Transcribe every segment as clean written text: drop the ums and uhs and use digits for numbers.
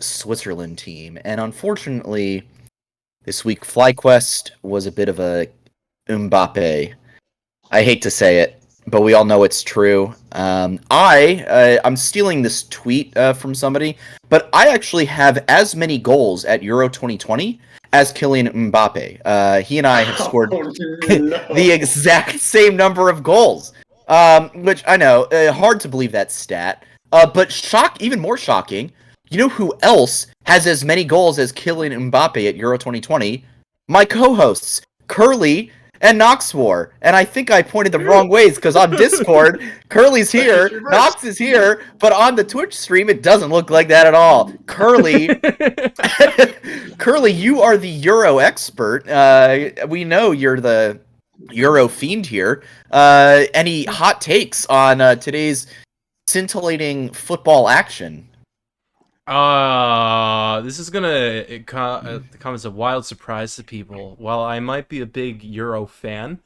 Switzerland team. And unfortunately, this week FlyQuest was a bit of a Mbappe. I hate to say it, but we all know it's true. I'm stealing this tweet from somebody, but I actually have as many goals at Euro 2020 as Kylian Mbappe. He and I have scored Oh, the no. exact same number of goals, which I know hard to believe that stat. But even more shocking. You know who else has as many goals as Kylian Mbappe at Euro 2020? My co-hosts, Curly and Nox War. And I think I pointed the wrong ways because on Discord, Curly's That is here, reversed. Nox is here, but on the Twitch stream, it doesn't look like that at all. Curly, Curly, you are the Euro expert. We know you're the Euro fiend here. Any hot takes on today's scintillating football action? This is gonna come as a wild surprise to people. While I might be a big Euro fan,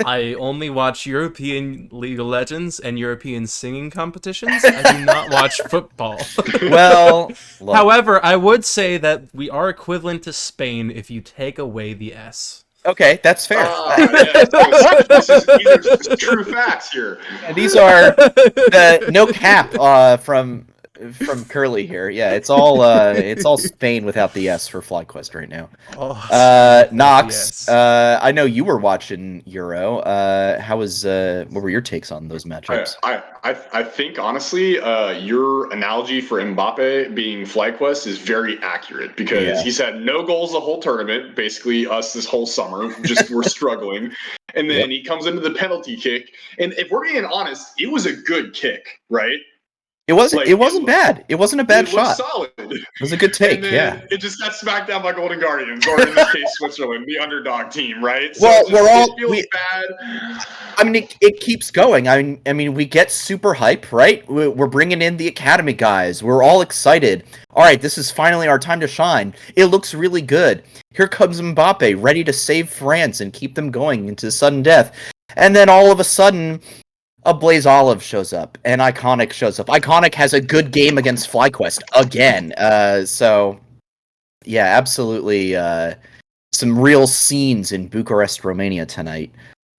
I only watch European League of Legends and European singing competitions. I do not watch football. Well, look, However, I would say that we are equivalent to Spain if you take away the S. okay, that's fair. These are just true facts here. These are no cap from Curly here. Yeah, it's all Spain without the S for FlyQuest right now. Nox, I know you were watching Euro. What were your takes on those matchups? I think honestly, your analogy for Mbappe being FlyQuest is very accurate because he's had no goals the whole tournament. Basically, us this whole summer, we're struggling, and then he comes into the penalty kick. And if we're being honest, it was a good kick, right? It wasn't bad. It wasn't a bad shot. Solid. It was a good take. And then it just got smacked down by Golden Guardians, or in this case, Switzerland, the underdog team, right? So it feels bad. I mean, it keeps going. I mean, we get super hype, right? We're bringing in the academy guys. We're all excited. All right, this is finally our time to shine. It looks really good. Here comes Mbappe, ready to save France and keep them going into sudden death. And then all of a sudden, a Blaze Olive shows up, and Iconic shows up. Iconic has a good game against FlyQuest again. So, yeah, absolutely. Some real scenes in Bucharest, Romania tonight.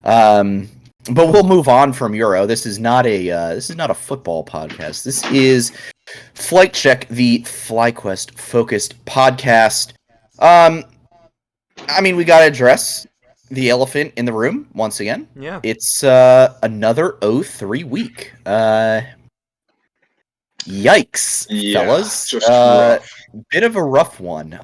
But we'll move on from Euro. This is not a football podcast. This is Flight Check, the FlyQuest focused podcast. I mean, we gotta address the elephant in the room once again. Yeah, it's another 0-3 week. Yikes, fellas! Just rough. Bit of a rough one.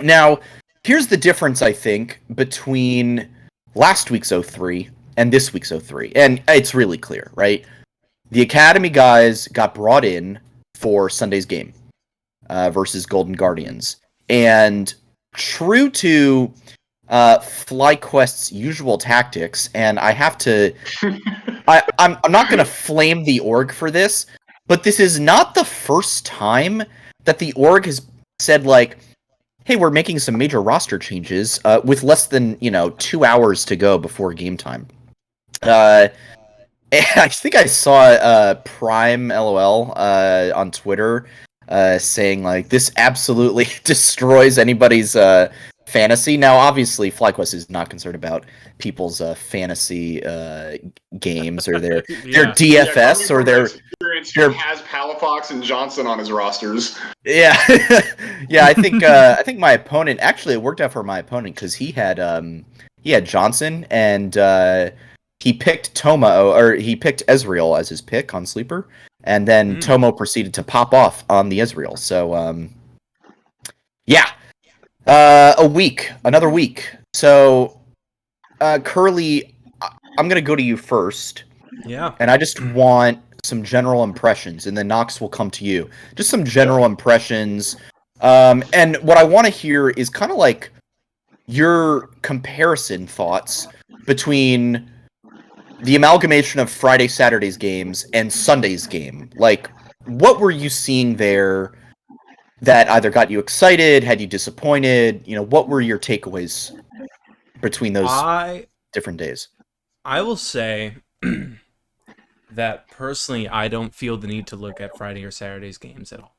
Now, here's the difference I think between last week's 0-3 and this week's 0-3, and it's really clear, right? The academy guys got brought in for Sunday's game versus Golden Guardians, and true to FlyQuest's usual tactics, and I have to I'm not gonna flame the org for this, but this is not the first time that the org has said, like, hey, we're making some major roster changes with less than 2 hours to go before game time. And I think I saw Prime LOL on Twitter saying, like, this absolutely destroys anybody's fantasy. Now, obviously, FlyQuest is not concerned about people's fantasy games or their DFS or their has Palafox and Johnson on his rosters. Yeah, yeah. I think my opponent, actually, it worked out for my opponent because he had Johnson and he picked he picked Ezreal as his pick on Sleeper, and then Tomo proceeded to pop off on the Ezreal. So yeah. Another week. So, Curly, I'm gonna go to you first. Yeah. And I just want some general impressions, and then Nox will come to you. Just some general impressions. And what I want to hear is kind of like your comparison thoughts between the amalgamation of Friday, Saturday's games and Sunday's game. Like, what were you seeing there that either got you excited, had you disappointed? What were your takeaways between those different days? I will say that personally, I don't feel the need to look at Friday or Saturday's games at all.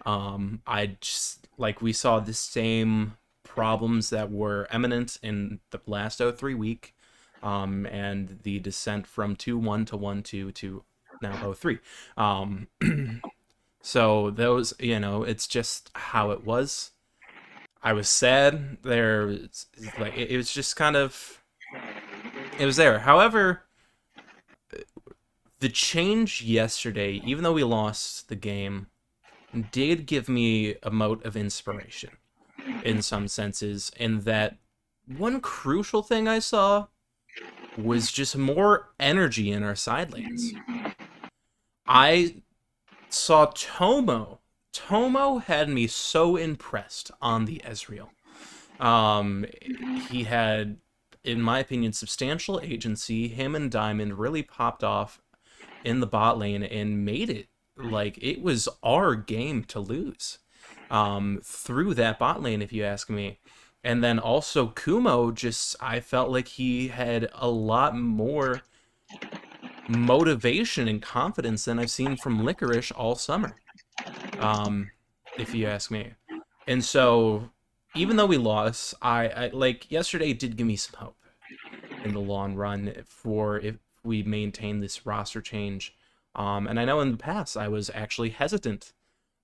I just like we saw the same problems that were eminent in the last 03 week, and the descent from 2-1 to 1-2 to now 03. So those, it's just how it was. I was sad. It was just kind of, it was there. However, the change yesterday, even though we lost the game, did give me a mote of inspiration in some senses, in that one crucial thing I saw was just more energy in our side lanes. I saw Tomo. Tomo had me so impressed on the Ezreal. He had, in my opinion, substantial agency. Him and Diamond really popped off in the bot lane and made it like it was our game to lose through that bot lane, if you ask me. And then also Kumo, just I felt like he had a lot more motivation and confidence than I've seen from Licorice all summer, if you ask me. And so, even though we lost, I like yesterday did give me some hope in the long run for if we maintain this roster change. And I know in the past I was actually hesitant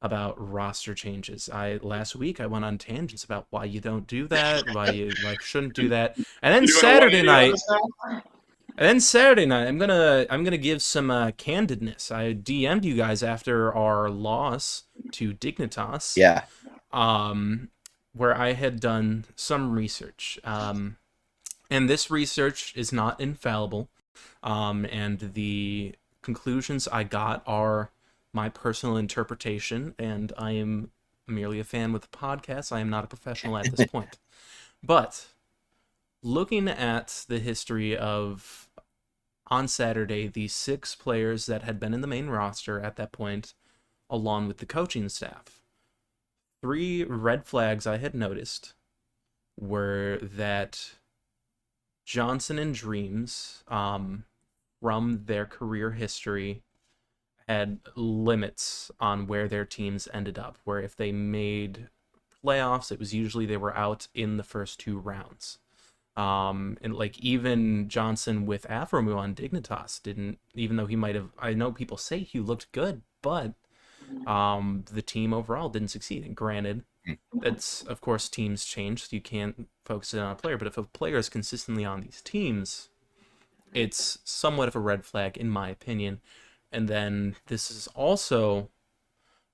about roster changes. Last week I went on tangents about why you don't do that, why you shouldn't do that. And then Saturday night, I'm gonna give some candidness. I DM'd you guys after our loss to Dignitas. Yeah. Where I had done some research. And this research is not infallible. And the conclusions I got are my personal interpretation, and I am merely a fan with the podcast. I am not a professional at this point. But looking at the history of, on Saturday, the 6 players that had been in the main roster at that point, along with the coaching staff, 3 red flags I had noticed were that Johnson and Dreams, from their career history, had limits on where their teams ended up, where if they made playoffs, it was usually they were out in the first 2 rounds. And like even Johnson with Afromu on Dignitas didn't, even though he might have, I know people say he looked good, but the team overall didn't succeed. And granted, that's, of course, teams change, so you can't focus it on a player, but if a player is consistently on these teams, it's somewhat of a red flag, in my opinion. And then this is also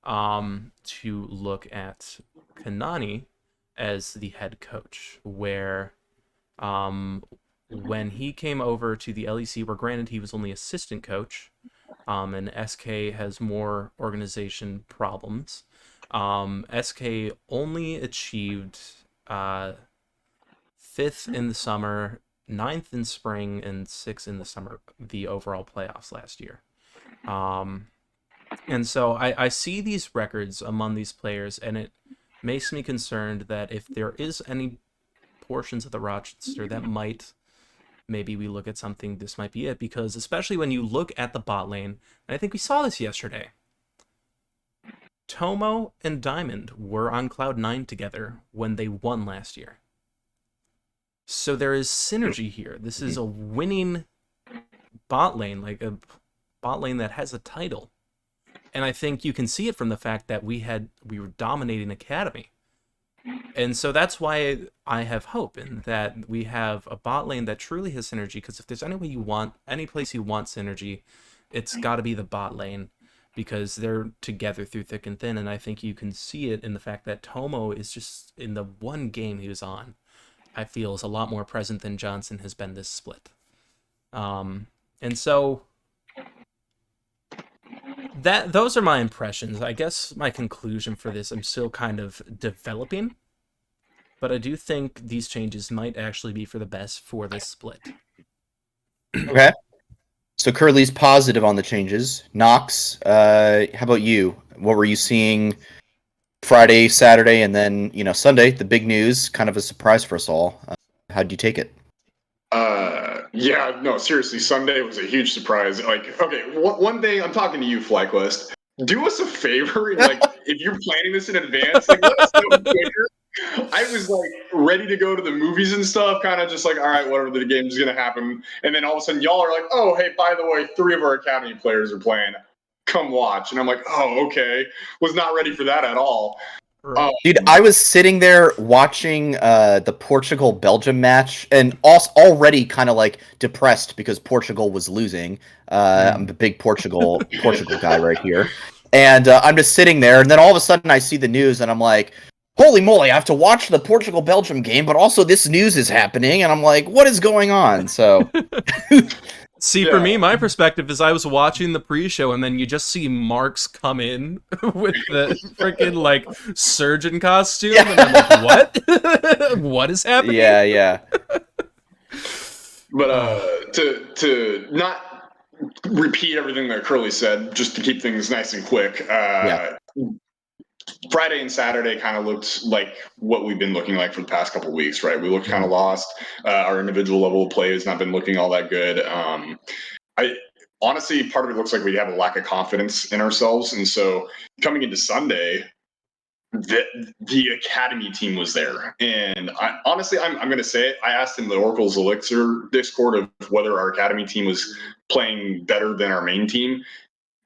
to look at Kanani as the head coach, where when he came over to the LEC, where granted he was only assistant coach, and SK has more organization problems, SK only achieved 5th in the summer, 9th in spring, and 6th in the summer, the overall playoffs last year. And so I see these records among these players, and it makes me concerned that if there is any portions of the roster that might, maybe we look at something, this might be it, because especially when you look at the bot lane, and I think we saw this yesterday, Tomo and Diamond were on Cloud 9 together when they won last year. So there is synergy here. This is a winning bot lane, like a bot lane that has a title. And I think you can see it from the fact that we were dominating Academy. And so that's why I have hope in that we have a bot lane that truly has synergy, because if there's any place you want synergy, it's got to be the bot lane, because they're together through thick and thin. And I think you can see it in the fact that Tomo is just, in the one game he was on, I feel is a lot more present than Johnson has been this split. And so those are my impressions. I guess my conclusion for this, I'm still kind of developing, but I do think these changes might actually be for the best for this split. Okay. So Curly's positive on the changes. Knox, how about you? What were you seeing Friday, Saturday, and then Sunday? The big news, kind of a surprise for us all. How'd you take it? Yeah, no, seriously, Sunday was a huge surprise. Like, okay, one thing, I'm talking to you, FlyQuest. do us a favor, like if you're planning this in advance, like let us know quicker. I was like ready to go to the movies and stuff, kind of just like, all right, whatever the game's gonna happen, and then all of a sudden y'all are like, oh hey, by the way, 3 of our academy players are playing. Come watch, and I'm like, oh okay, was not ready for that at all. Right. Dude, I was sitting there watching the Portugal-Belgium match, and also already kind of like depressed because Portugal was losing. I'm a big Portugal guy right here, and I'm just sitting there, and then all of a sudden I see the news, and I'm like, "Holy moly! I have to watch the Portugal-Belgium game, but also this news is happening," and I'm like, "What is going on?" So. See, Yeah. for me, my perspective is I was watching the pre-show, and then you just see Marks come in with the freaking like surgeon costume, and I'm like, "What? What is happening?" Yeah. But to not repeat everything that Curly said, just to keep things nice and quick. Friday and Saturday kind of looked like what we've been looking like for the past couple of weeks, right? We looked kind of lost. Our individual level of play has not been looking all that good. I honestly, part of it looks like we have a lack of confidence in ourselves, and so coming into Sunday, the academy team was there, and I'm going to say it. I asked in the Oracle's Elixir Discord of whether our academy team was playing better than our main team.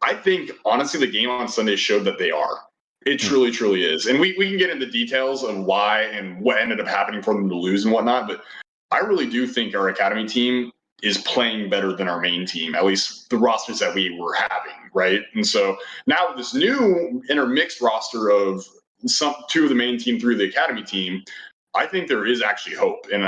I think honestly, the game on Sunday showed that they are. It truly is, and we can get into details of why and what ended up happening for them to lose and whatnot. But I really do think our academy team is playing better than our main team, at least the rosters that we were having, right? And so now with this new intermixed roster of two of the main team, 3 of the academy team, I think there is actually hope, and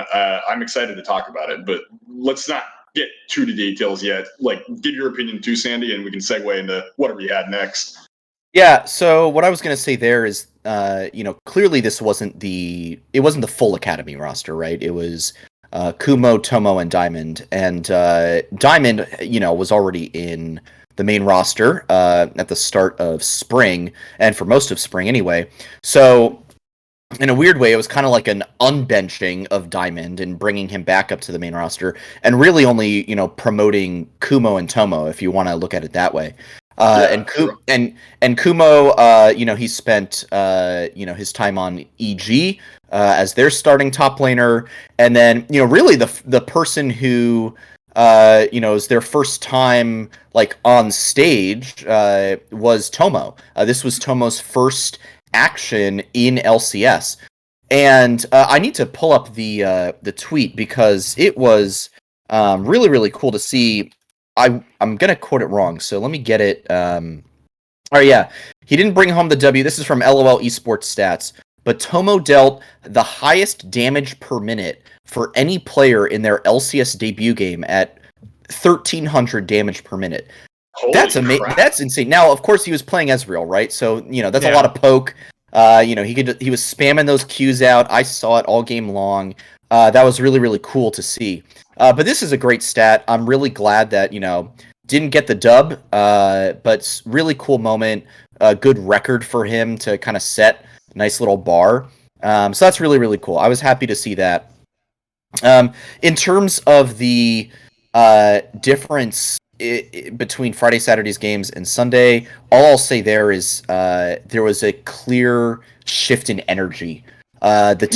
I'm excited to talk about it. But let's not get too to details yet. Like, give your opinion too, Sandy, and we can segue into whatever you had next. Yeah, so what I was going to say there is, clearly this wasn't the full Academy roster, right? It was Kumo, Tomo, and Diamond. And Diamond, was already in the main roster at the start of spring, and for most of spring anyway. So in a weird way, it was kind of like an unbenching of Diamond and bringing him back up to the main roster, and really only, promoting Kumo and Tomo, if you want to look at it that way. And Kumo, he spent his time on EG as their starting top laner, and then really the person who is their first time like on stage was Tomo. This was Tomo's first action in LCS, and I need to pull up the tweet because it was really cool to see. I'm gonna quote it wrong, so let me get it. Oh yeah, he didn't bring home the W. This is from LOL Esports Stats, but Tomo dealt the highest damage per minute for any player in their LCS debut game at 1,300 damage per minute. That's amazing. That's insane. Now, of course, he was playing Ezreal, right? So that's a lot of poke. He was spamming those Qs out. I saw it all game long. That was really cool to see. But this is a great stat. I'm really glad that didn't get the dub, but really cool moment. Good record for him to kind of set. Nice little bar. So that's really cool. I was happy to see that. In terms of the difference between Friday, Saturday's games and Sunday, all I'll say there is there was a clear shift in energy. The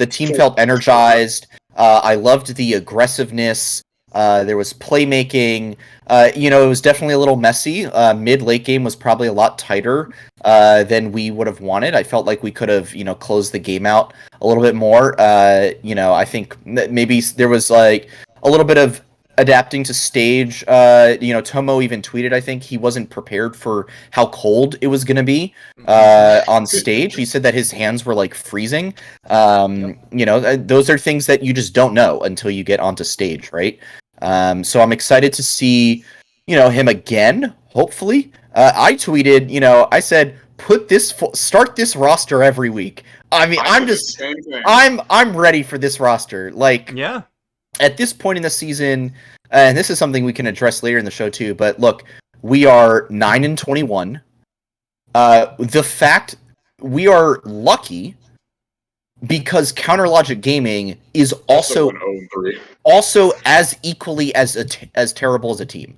team felt energized. I loved the aggressiveness. There was playmaking. It was definitely a little messy. Mid-late game was probably a lot tighter than we would have wanted. I felt like we could have, closed the game out a little bit more. I think maybe there was like a little bit of adapting to stage. Tomo even tweeted, I think he wasn't prepared for how cold it was going to be on stage. He said that his hands were like freezing. Those are things that you just don't know until you get onto stage, right? So I'm excited to see, him again, hopefully. I tweeted, I said, start this roster every week. I mean, I'm ready for this roster. Like, yeah. At this point in the season, and this is something we can address later in the show too, but look, we are 9-21. The fact we are lucky because Counter Logic Gaming is also as equally as terrible as a team.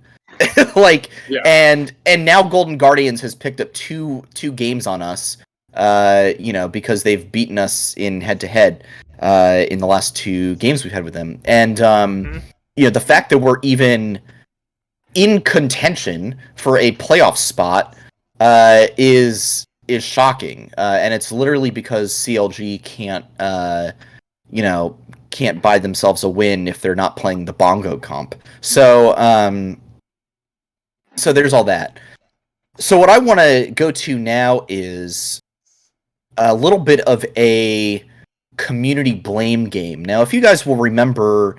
Like, Yeah. and now Golden Guardians has picked up two games on us, because they've beaten us in head to head in the last 2 games we've had with them. And the fact that we're even in contention for a playoff spot is shocking, and it's literally because CLG can't buy themselves a win if they're not playing the bongo comp. So there's all that. So what I want to go to now is a little bit of a community blame game. Now, if you guys will remember,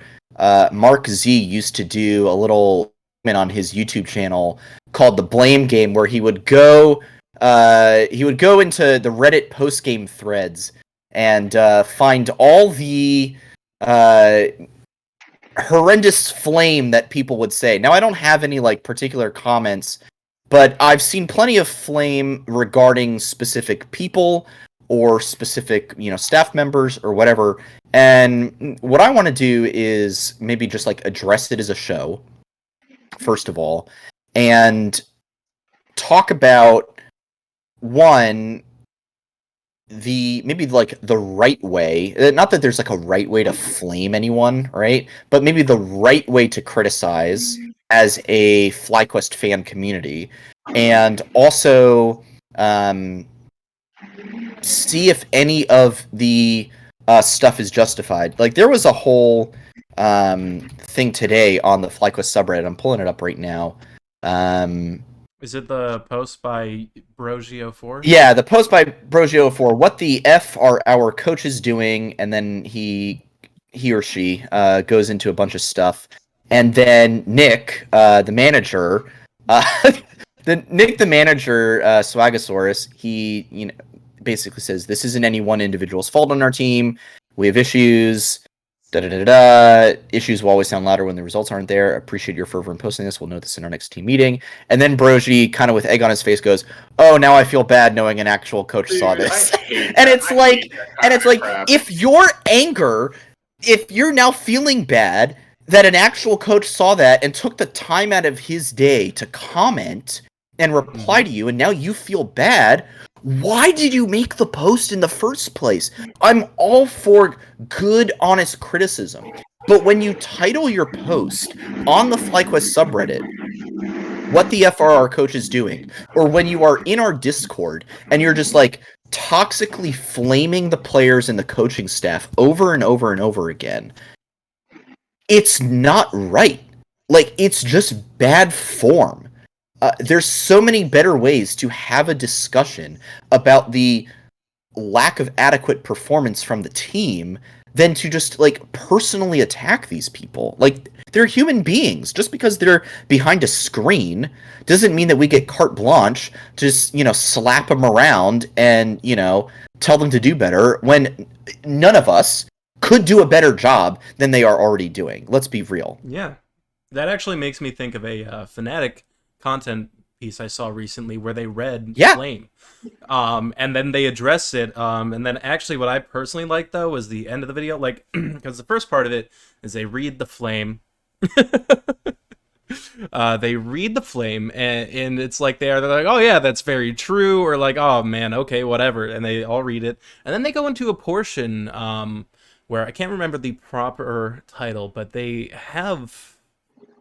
Mark Z used to do a little on his YouTube channel called the Blame Game, where he would go into the Reddit post game threads and find all the horrendous flame that people would say. Now, I don't have any like particular comments, but I've seen plenty of flame regarding specific people or specific, staff members or whatever. And what I want to do is maybe just like address it as a show, first of all, and talk about one, maybe like the right way, not that there's like a right way to flame anyone, right? But maybe the right way to criticize as a FlyQuest fan community, and also see if any of the stuff is justified. Like, there was a whole thing today on the FlyQuest subreddit. I'm pulling it up right now. Is it the post by Brogio4? Yeah, the post by Brogio4. What the F are our coaches doing? And then he or she goes into a bunch of stuff. And then Nick, the manager, the manager, Swagasaurus, he basically says, this isn't any one individual's fault on our team. We have issues. Issues will always sound louder when the results aren't there. Appreciate your fervor in posting this. We'll note this in our next team meeting. And then Brogy, kind of with egg on his face, goes, "Oh, now I feel bad knowing an actual coach saw this." And it's like, if your anger, if you're now feeling bad that an actual coach saw that and took the time out of his day to comment and reply to you, and now you feel bad, why did you make the post in the first place? I'm all for good, honest criticism. But when you title your post on the FlyQuest subreddit, what the F are our coaches doing? Or when you are in our Discord and you're just like toxically flaming the players and the coaching staff over and over and over again, it's not right. Like, it's just bad form. There's so many better ways to have a discussion about the lack of adequate performance from the team than to just like personally attack these people. Like, they're human beings. Just because they're behind a screen doesn't mean that we get carte blanche to just, slap them around and, tell them to do better when none of us could do a better job than they are already doing. Let's be real. Yeah. That actually makes me think of a Fnatic content piece I saw recently where they read Flame. And then they addressed it. And then actually what I personally liked, though, was the end of the video. Like, because the first part of it is they read the Flame. They read the Flame, and it's like they're like, oh yeah, that's very true, or like, oh man, okay, whatever, and they all read it, and then they go into a portion where I can't remember the proper title, but they have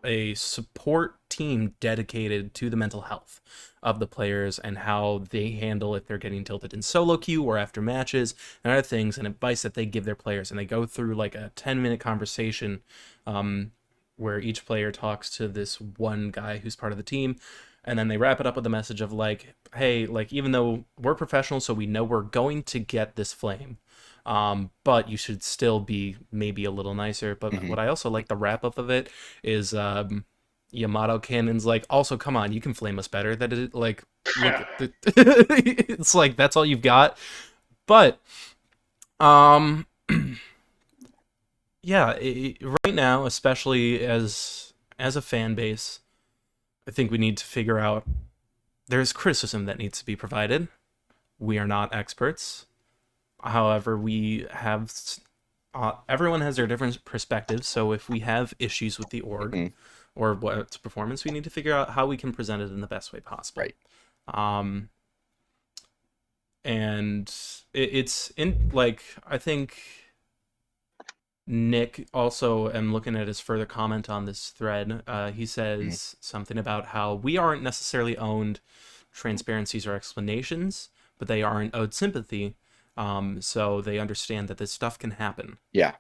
a support team dedicated to the mental health of the players and how they handle if they're getting tilted in solo queue or after matches and other things, and advice that they give their players. And they go through like a 10-minute conversation where each player talks to this one guy who's part of the team, and then they wrap it up with a message of like, hey, like, even though we're professionals, so we know we're going to get this flame, but you should still be maybe a little nicer. But what I also like, the wrap up of it is Yamato Cannon's like, also, come on, you can flame us better. That it, like, look at the it's like, that's all you've got. But yeah, right now, especially as a fan base, I think we need to figure out, there's criticism that needs to be provided. We are not experts. However, we have everyone has their different perspectives. So if we have issues with the org, or what's a performance, we need to figure out how we can present it in the best way possible. Right. And it's in, like, I think Nick also, am looking at his further comment on this thread. He says something about how we aren't necessarily owned transparencies or explanations, but they aren't owed sympathy. So they understand that this stuff can happen. Yeah.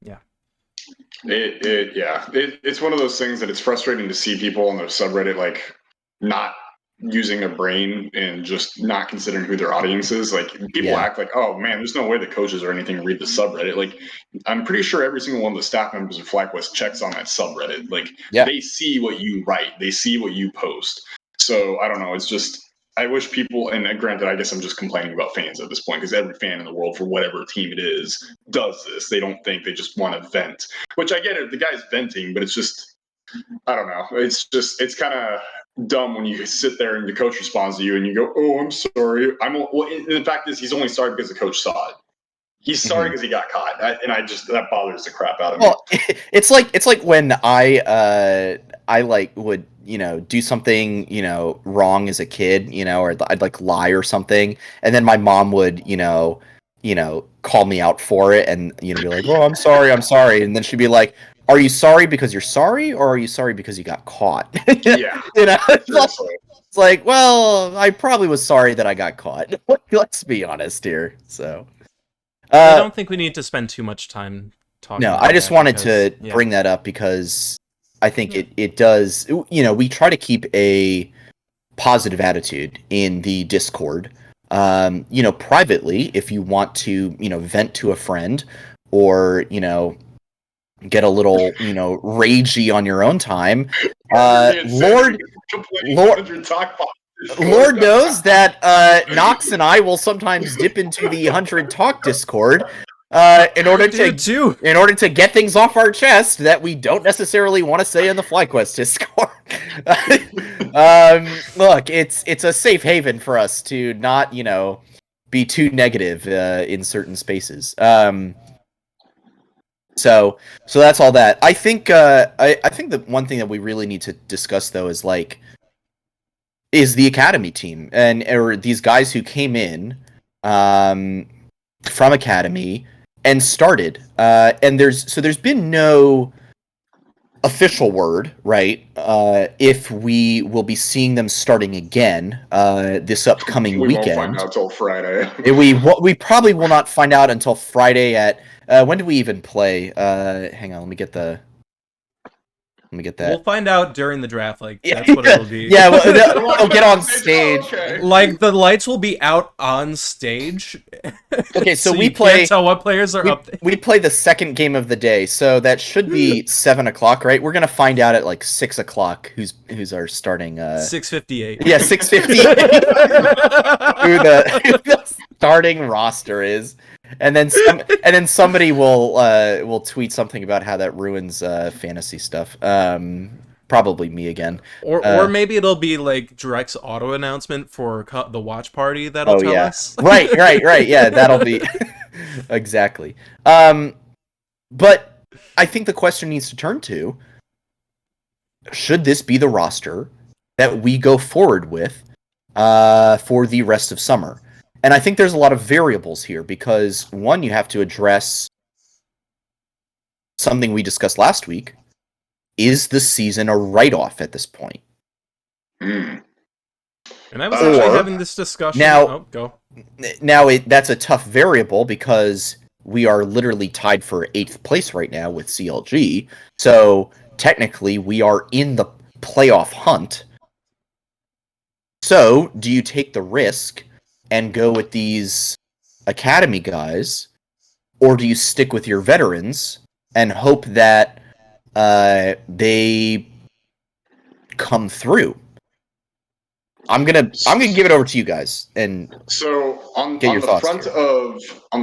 Yeah. It's one of those things that it's frustrating to see people on the subreddit like not using their brain and just not considering who their audience is. Like people Yeah. act like, oh man, there's no way the coaches or anything read the subreddit. Like I'm pretty sure every single one of the staff members of FlyQuest checks on that subreddit. Like they see what you write, they see what you post. So I don't know. It's just I wish people, and granted, I guess I'm just complaining about fans at this point because every fan in the world for whatever team it is does this. They don't think, they just want to vent, which I get it. The guy's venting, but it's just, I don't know. It's kind of dumb when you sit there and the coach responds to you and you go, "Oh, I'm sorry." Well, the fact is, he's only sorry because the coach saw it. He's sorry because he got caught, and that bothers the crap out of me. Well, it's like when I like would do something wrong as a kid, or I'd like lie or something, and then my mom would call me out for it, and be like, "Oh, I'm sorry," and then she'd be like, "Are you sorry because you're sorry, or are you sorry because you got caught?" Yeah, it's like, well, I probably was sorry that I got caught. Let's be honest here. So. I don't think we need to spend too much time talking about I just wanted to yeah. bring that up because I think it does, we try to keep a positive attitude in the Discord. Privately, if you want to, vent to a friend or, get a little, ragey on your own time, Lord knows that Nox and I will sometimes dip into the 100 Talk Discord in order to get things off our chest that we don't necessarily want to say in the FlyQuest Discord. Look, it's a safe haven for us to not, be too negative in certain spaces. So that's all that. I think I think the one thing that we really need to discuss though is the academy team or these guys who came in from academy and started and there's been no official word, right, if we will be seeing them starting again this upcoming weekend. We won't find out till Friday. We probably will not find out until Friday at when do we even play? Hang on, let me get that. We'll find out during the draft. Like that's what it'll be. Yeah, they'll get on stage. Okay. Like the lights will be out on stage. Okay, so we you play. Can't tell what players are up there. We play the second game of the day, so that should be 7:00, right? We're gonna find out at like 6:00 who's our starting. 6:58. Yeah, 6:58. who the starting roster is. And then somebody will tweet something about how that ruins fantasy stuff. Probably me again. Or maybe it'll be like Direct's auto announcement for the watch party that'll tell us. Right. Yeah, that'll be exactly. But I think the question needs to turn to: should this be the roster that we go forward with for the rest of summer? And I think there's a lot of variables here because, one, you have to address something we discussed last week. Is the season a write-off at this point? And I was actually having this discussion. Now, go. Now, that's a tough variable because we are literally tied for 8th place right now with CLG. So, technically, we are in the playoff hunt. So, do you take the risk and go with these academy guys, or do you stick with your veterans and hope that they come through? I'm gonna give it over to you guys and on the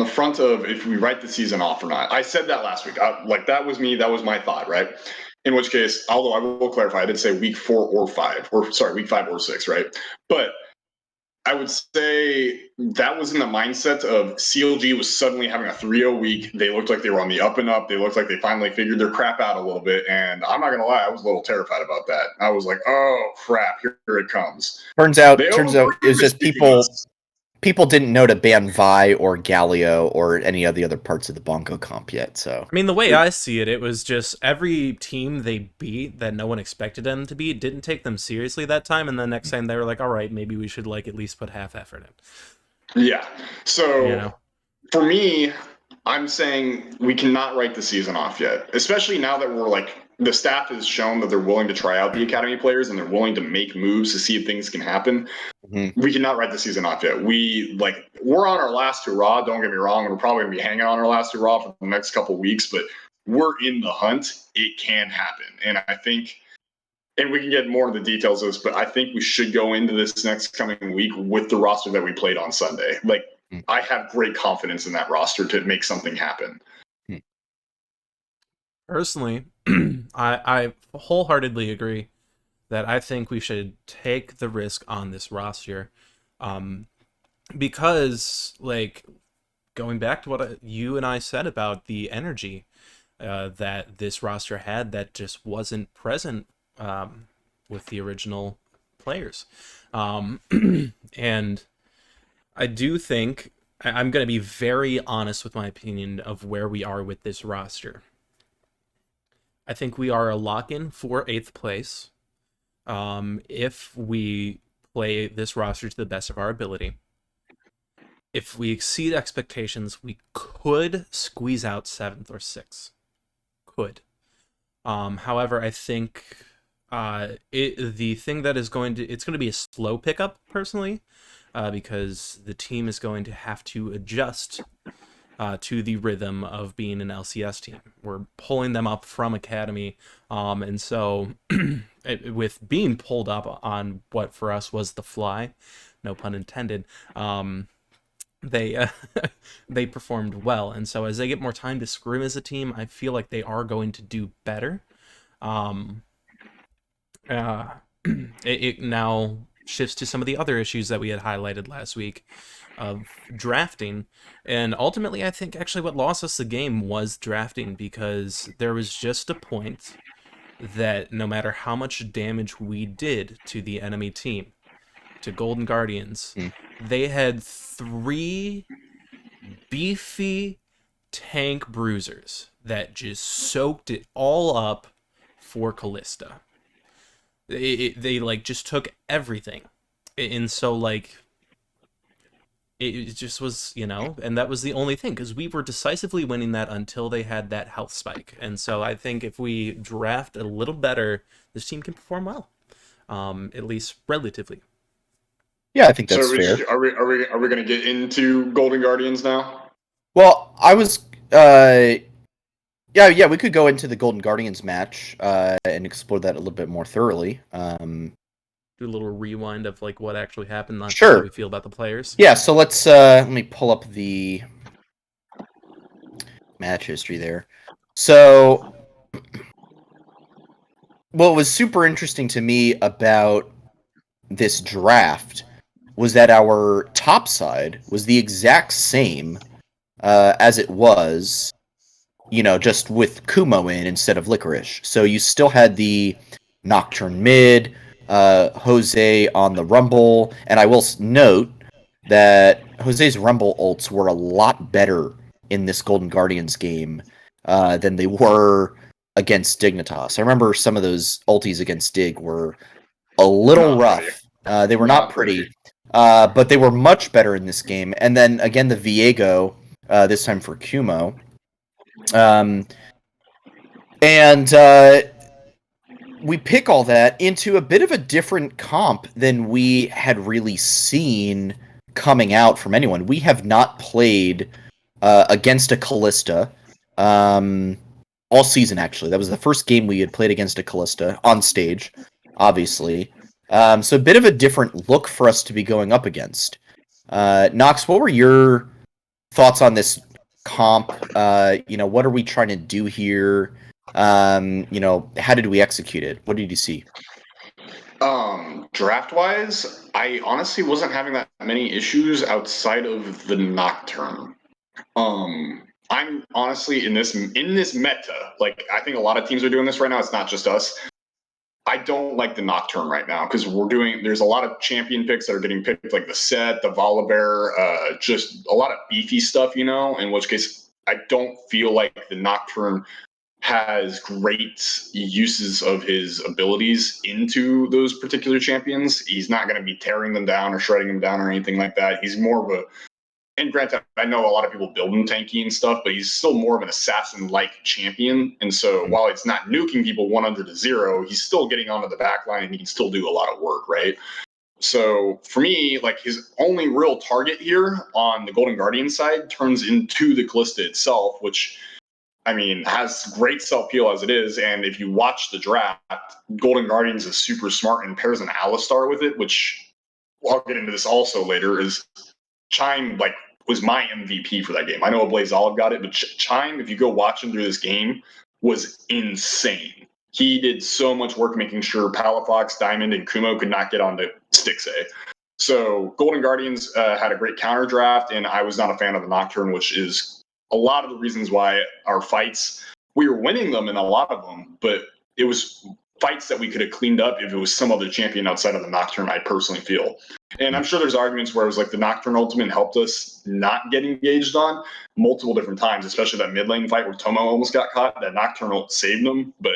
front of if we write the season off or not. I said that last week. That was me. That was my thought, right? In which case, although I will clarify, I did say week 4 or 5, or sorry, week 5 or 6, right? But I would say that was in the mindset of CLG was suddenly having a 3-0 week. They looked like they were on the up and up. They looked like they finally figured their crap out a little bit. And I'm not going to lie, I was a little terrified about that. I was like, oh, crap, here it comes. Turns out They it was just people didn't know to ban Vi or Galio or any of the other parts of the Bongo comp yet. So I mean, the way I see it, it was just every team they beat that no one expected them to beat didn't take them seriously that time, and the next time they were like, all right, maybe we should like at least put half effort in. Yeah. So You know? for me, I'm saying we cannot write the season off yet, especially now that we're like the staff has shown that they're willing to try out the academy players and they're willing to make moves to see if things can happen. We cannot write the season off yet. We're on our last hurrah. Don't get me wrong. We're probably gonna be hanging on our last hurrah for the next couple weeks, but we're in the hunt. It can happen, and I think, and we can get more into the details of this, but I think we should go into this next coming week with the roster that we played on Sunday. Like, I have great confidence in that roster to make something happen. Personally, I wholeheartedly agree that I think we should take the risk on this roster, because, like, going back to what you and I said about the energy that this roster had that just wasn't present with the original players. And I do think I'm going to be very honest with my opinion of where we are with this roster. I think we are a lock-in for 8th place if we play this roster to the best of our ability. If we exceed expectations, we could squeeze out 7th or 6th. Could. However, I think the thing that is it's going to be a slow pickup, personally, because the team is going to have to adjust to the rhythm of being an LCS team. We're pulling them up from Academy, and so with being pulled up on what for us was the fly, no pun intended, they they performed well, and so as they get more time to scrim as a team, I feel like they are going to do better. It now shifts to some of the other issues that we had highlighted last week of drafting, and ultimately I think actually what lost us the game was drafting, because there was just a point that no matter how much damage we did to the enemy team, to Golden Guardians, they had 3 beefy tank bruisers that just soaked it all up for Callista. They like just took everything, and so like it just was, and that was the only thing, because we were decisively winning that until they had that health spike. And so I think if we draft a little better, this team can perform well, at least relatively. Yeah, I think that's fair. Are we going to get into Golden Guardians now? Well, I was yeah, we could go into the Golden Guardians match and explore that a little bit more thoroughly. Do a little rewind of like what actually happened, not sure. how we feel about the players. Yeah, so let's let me pull up the match history there. So what was super interesting to me about this draft was that our top side was the exact same as it was, just with Kumo in instead of Licorice. So you still had the Nocturne mid, Jose on the Rumble, and I will note that Jose's Rumble ults were a lot better in this Golden Guardians game than they were against Dignitas. I remember some of those ulties against Dig were a little rough. They were not pretty. But they were much better in this game. And then, again, the Viego, this time for Kumo. We pick all that into a bit of a different comp than we had really seen coming out from anyone. We have not played against a Callista all season, actually. That was the first game we had played against a Callista on stage, obviously. So a bit of a different look for us to be going up against. Nox, what were your thoughts on this comp? What are we trying to do here? How did we execute it? What did you see? Draft-wise, I honestly wasn't having that many issues outside of the Nocturne. I'm honestly in this meta, like I think a lot of teams are doing this right now. It's not just us. I don't like the Nocturne right now because there's a lot of champion picks that are getting picked, like the Set, the Volibear, just a lot of beefy stuff, in which case I don't feel like the Nocturne has great uses of his abilities into those particular champions. He's not going to be tearing them down or shredding them down or anything like that. He's more of a, and granted, I know a lot of people build him tanky and stuff, but he's still more of an assassin-like champion. And so while it's not nuking people 100-0, he's still getting onto the back line and he can still do a lot of work, right? So for me, like his only real target here on the Golden Guardian side turns into the Callista itself, which has great self-heal as it is. And if you watch the draft, Golden Guardians is super smart and pairs an Alistar with it, which I'll get into this also later, is Chime was my MVP for that game. I know Blaze Olive got it, but Chime, if you go watch him through this game, was insane. He did so much work making sure Palafox, Diamond, and Kumo could not get onto Stixay. So Golden Guardians had a great counter draft, and I was not a fan of the Nocturne, which is a lot of the reasons why our fights, we were winning them in a lot of them, but it was fights that we could have cleaned up if it was some other champion outside of the Nocturne, I personally feel. And I'm sure there's arguments where it was like the Nocturne ultimate helped us not get engaged on multiple different times, especially that mid lane fight where Tomo almost got caught. That Nocturne ult saved him. But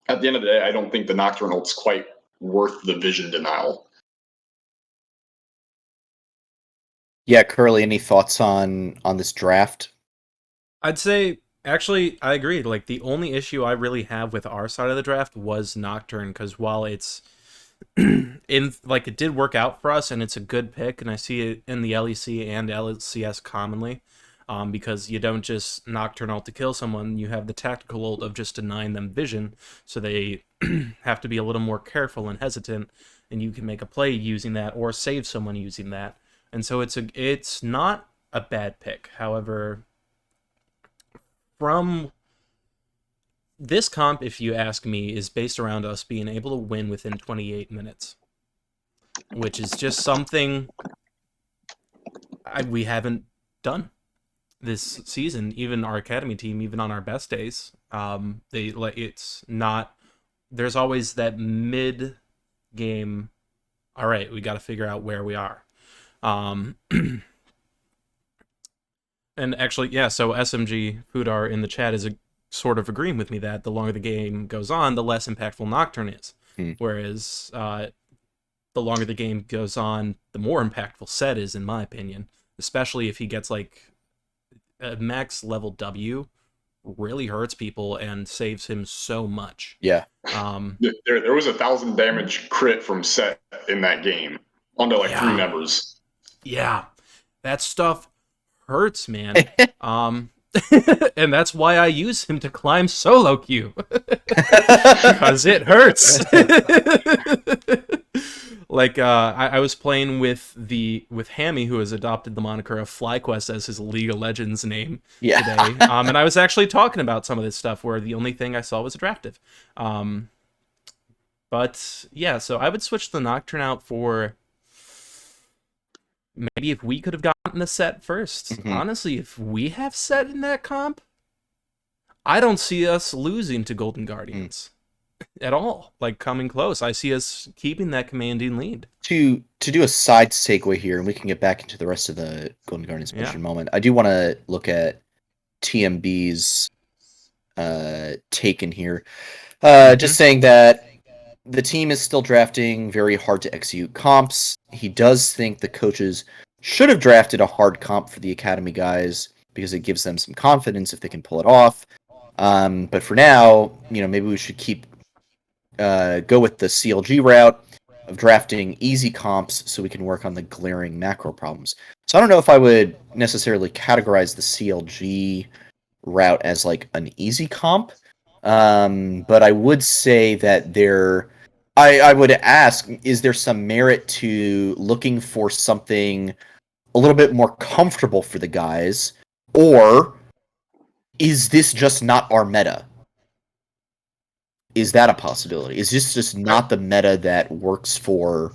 at the end of the day, I don't think the Nocturne ult's quite worth the vision denial. Yeah, Curly, any thoughts on this draft? I'd say, actually, I agree. Like, the only issue I really have with our side of the draft was Nocturne, because while it's it did work out for us, and it's a good pick, and I see it in the LEC and LCS commonly, because you don't just Nocturne ult to kill someone, you have the tactical ult of just denying them vision, so they have to be a little more careful and hesitant, and you can make a play using that, or save someone using that. And so it's not a bad pick. However, from this comp, if you ask me, is based around us being able to win within 28 minutes, which is just something we haven't done this season. Even our academy team, even on our best days, it's not. There's always that mid game. All right, we got to figure out where we are. And actually, yeah, so SMG Foodar in the chat is sort of agreeing with me that the longer the game goes on, the less impactful Nocturne is. Whereas the longer the game goes on, the more impactful Set is, in my opinion. Especially if he gets like a max level W, really hurts people and saves him so much. Yeah. There was 1,000 damage crit from Set in that game onto 3 members. Yeah, that stuff hurts, man. And that's why I use him to climb solo queue. Because it hurts. I was playing with Hammy, who has adopted the moniker of FlyQuest as his League of Legends name today. And I was actually talking about some of this stuff where the only thing I saw was Attractive. But yeah, so I would switch the Nocturne out for maybe if we could have gotten the Set first. Honestly, if we have Set in that comp, I don't see us losing to Golden Guardians at all. Like, coming close. I see us keeping that commanding lead. To do a side segue here, and we can get back into the rest of the Golden Guardians match in a moment, I do want to look at TMB's take in here. Just saying that the team is still drafting very hard to execute comps. He does think the coaches should have drafted a hard comp for the academy guys because it gives them some confidence if they can pull it off. But for now, maybe we should go with the CLG route of drafting easy comps so we can work on the glaring macro problems. So I don't know if I would necessarily categorize the CLG route as like an easy comp, but I would say that I would ask, is there some merit to looking for something a little bit more comfortable for the guys, or is this just not our meta? is that a possibility? Is this just not the meta that works for,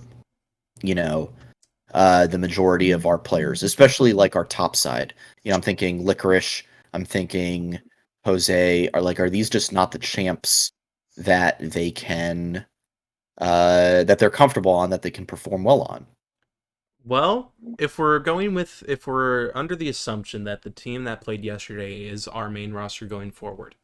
the majority of our players, especially like our top side? I'm thinking Licorice, I'm thinking Jose. Are these just not the champs that they can, that they're comfortable on, that they can perform well on? Well, if we're under the assumption that the team that played yesterday is our main roster going forward,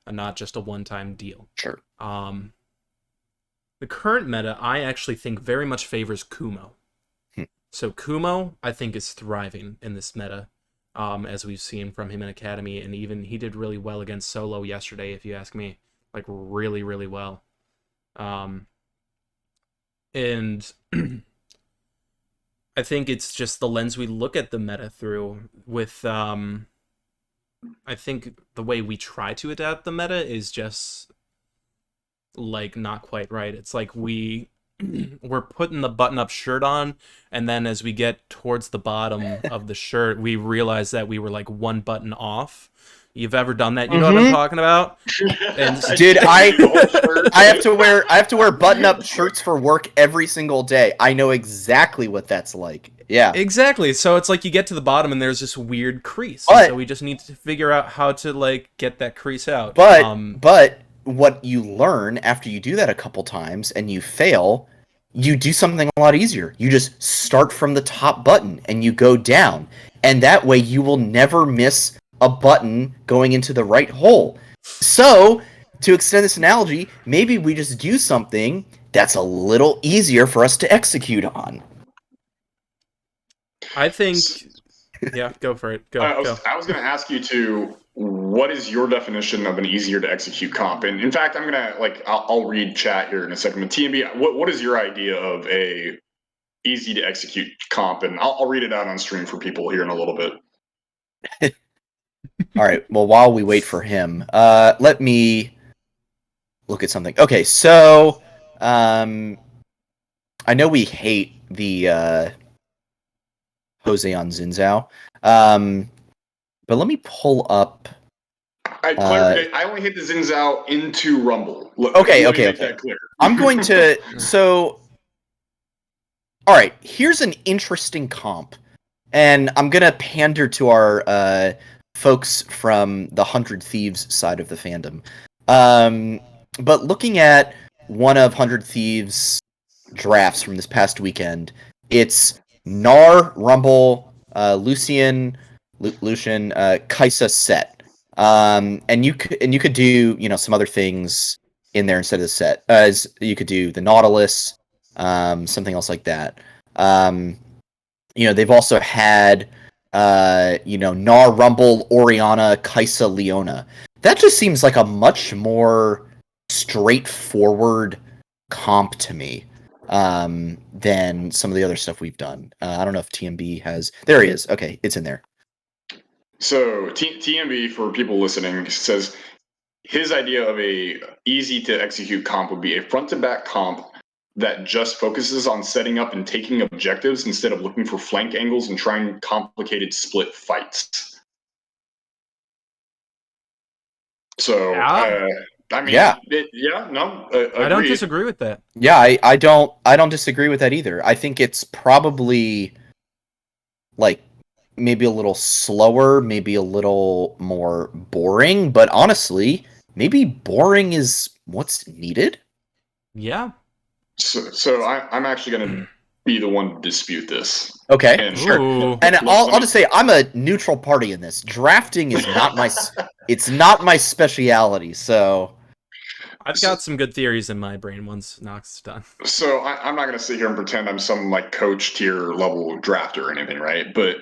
and not just a one-time deal. Sure. The current meta, I actually think very much favors Kumo. So Kumo, I think, is thriving in this meta, as we've seen from him in Academy, and even he did really well against Solo yesterday, if you ask me. Like, really, really well. And I think it's just the lens we look at the meta through with, I think the way we try to adapt the meta is just, like, not quite right. It's like we're putting the button-up shirt on, and then as we get towards the bottom of the shirt, we realize that we were, like, one button off. You've ever done that? You know what I'm talking about? And dude, I have to wear button-up shirts for work every single day. I know exactly what that's like. Yeah. Exactly. So it's like you get to the bottom and there's this weird crease. And so we just need to figure out how to, like, get that crease out. But what you learn after you do that a couple times and you fail, you do something a lot easier. You just start from the top button and you go down. And that way you will never miss a button going into the right hole. So, to extend this analogy, maybe we just do something that's a little easier for us to execute on. I think... Yeah, go for it. Go. I was going to ask you to, what is your definition of an easier to execute comp? And in fact, I'm going to, I'll read chat here in a second. But TMB, what is your idea of a easy to execute comp? And I'll read it out on stream for people here in a little bit. All right. Well, while we wait for him, let me look at something. Okay, so I know we hate the Jose on Xin Zhao, but let me pull up. I only hit the Xin Zhao into Rumble. Okay. That clear. I'm going to. So, all right. Here's an interesting comp, and I'm gonna pander to our folks from the 100 Thieves side of the fandom. But looking at one of 100 Thieves' drafts from this past weekend, it's Gnar, Rumble, Lucian, Kaisa set. And you could do some other things in there instead of the set. As you could do the Nautilus, something else like that. They've also had Gnar, Rumble, Oriana, Kaisa, Leona. That just seems like a much more straightforward comp to me than some of the other stuff we've done. I don't know if TMB has... There he is. Okay, it's in there. So TMB, for people listening, says his idea of a easy to execute comp would be a front to back comp that just focuses on setting up and taking objectives instead of looking for flank angles and trying complicated split fights. So, yeah. I don't disagree with that. Yeah, I don't disagree with that either. I think it's probably maybe a little slower, maybe a little more boring, but honestly, maybe boring is what's needed. Yeah. So I'm actually going to be the one to dispute this. Okay, and sure. And I'll just say I'm a neutral party in this. Drafting is not my it's not my speciality. So I've got some good theories in my brain once Nox is done. So I'm not going to sit here and pretend I'm some coach tier level drafter or anything, right? But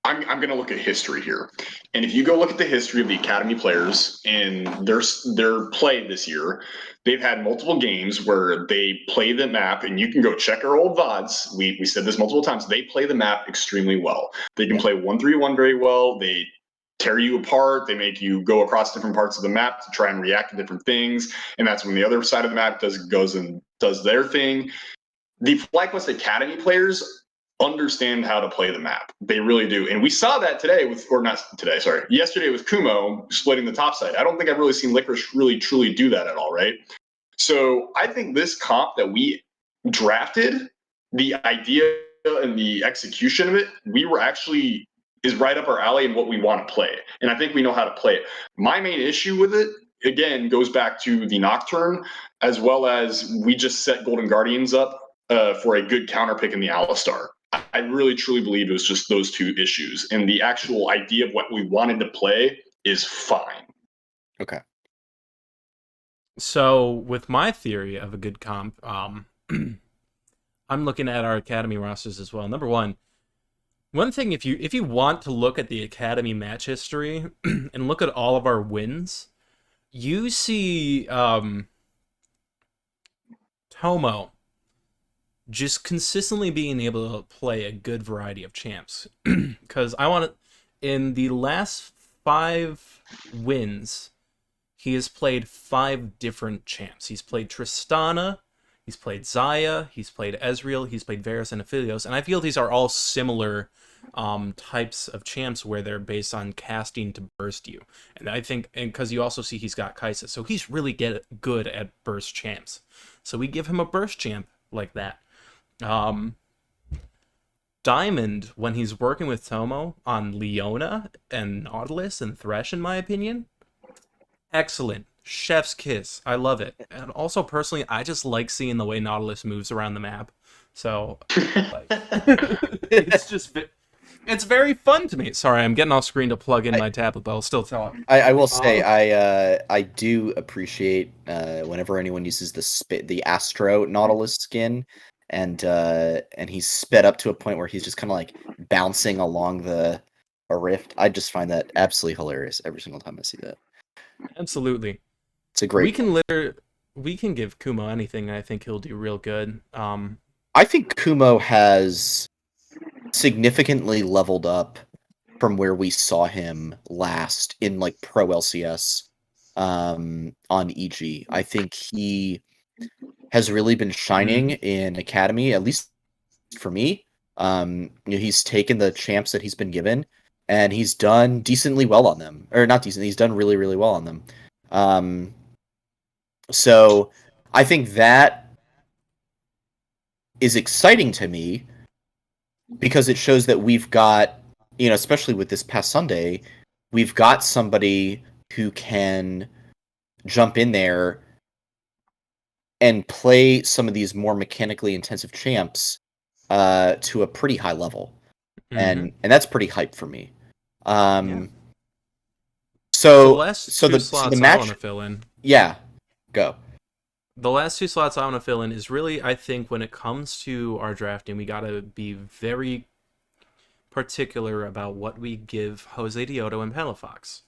I'm going to look at history here. And if you go look at the history of the Academy players and their play this year, they've had multiple games where they play the map, and you can go check our old VODs. We said this multiple times. They play the map extremely well. They can play 1-3-1 very well. They tear you apart. They make you go across different parts of the map to try and react to different things. And that's when the other side of the map goes and does their thing. The FlyQuest Academy players understand how to play the map. They really do. And we saw that today yesterday with Kumo splitting the top side. I don't think I've really seen Licorice really truly do that at all, right? So I think this comp that we drafted, the idea and the execution of it, is right up our alley and what we want to play. And I think we know how to play it. My main issue with it, again, goes back to the Nocturne, as well as we just set Golden Guardians up for a good counter pick in the Alistar. I really truly believe it was just those two issues. And the actual idea of what we wanted to play is fine. Okay. So with my theory of a good comp, I'm looking at our academy rosters as well. Number one thing, if you want to look at the academy match history and look at all of our wins, you see Tomo just consistently being able to play a good variety of champs. Because in the last 5 wins, he has played 5 different champs. He's played Tristana, he's played Zaya, he's played Ezreal, he's played Varus and Aphelios, and I feel these are all similar types of champs where they're based on casting to burst you. And I think, and because you also see he's got Kaisa, so he's really good at burst champs. So we give him a burst champ like that. Diamond, when he's working with Tomo on Leona and Nautilus and Thresh, in my opinion, excellent. Chef's kiss. I love it. And also, personally, I just like seeing the way Nautilus moves around the map. So, like, it's very fun to me. Sorry, I'm getting off screen to plug in my tablet, but I'll still tell him. I will say, I do appreciate whenever anyone uses the Astro Nautilus skin, and he's sped up to a point where he's just kind of like bouncing along a rift. I just find that absolutely hilarious every single time I see that. Absolutely. It's a great. We can give Kumo anything. I think he'll do real good. I think Kumo has significantly leveled up from where we saw him last in like Pro LCS on EG. I think he has really been shining in Academy, at least for me. He's taken the champs that he's been given, and he's done decently well on them. Or not decent, he's done really, really well on them. So I think that is exciting to me because it shows that we've got, especially with this past Sunday, we've got somebody who can jump in there and play some of these more mechanically intensive champs to a pretty high level. And that's pretty hype for me. So the last two slots match, I want to fill in. Yeah, go. The last 2 slots I want to fill in is really, I think, when it comes to our drafting, we got to be very particular about what we give Jose Dioto and Palafox.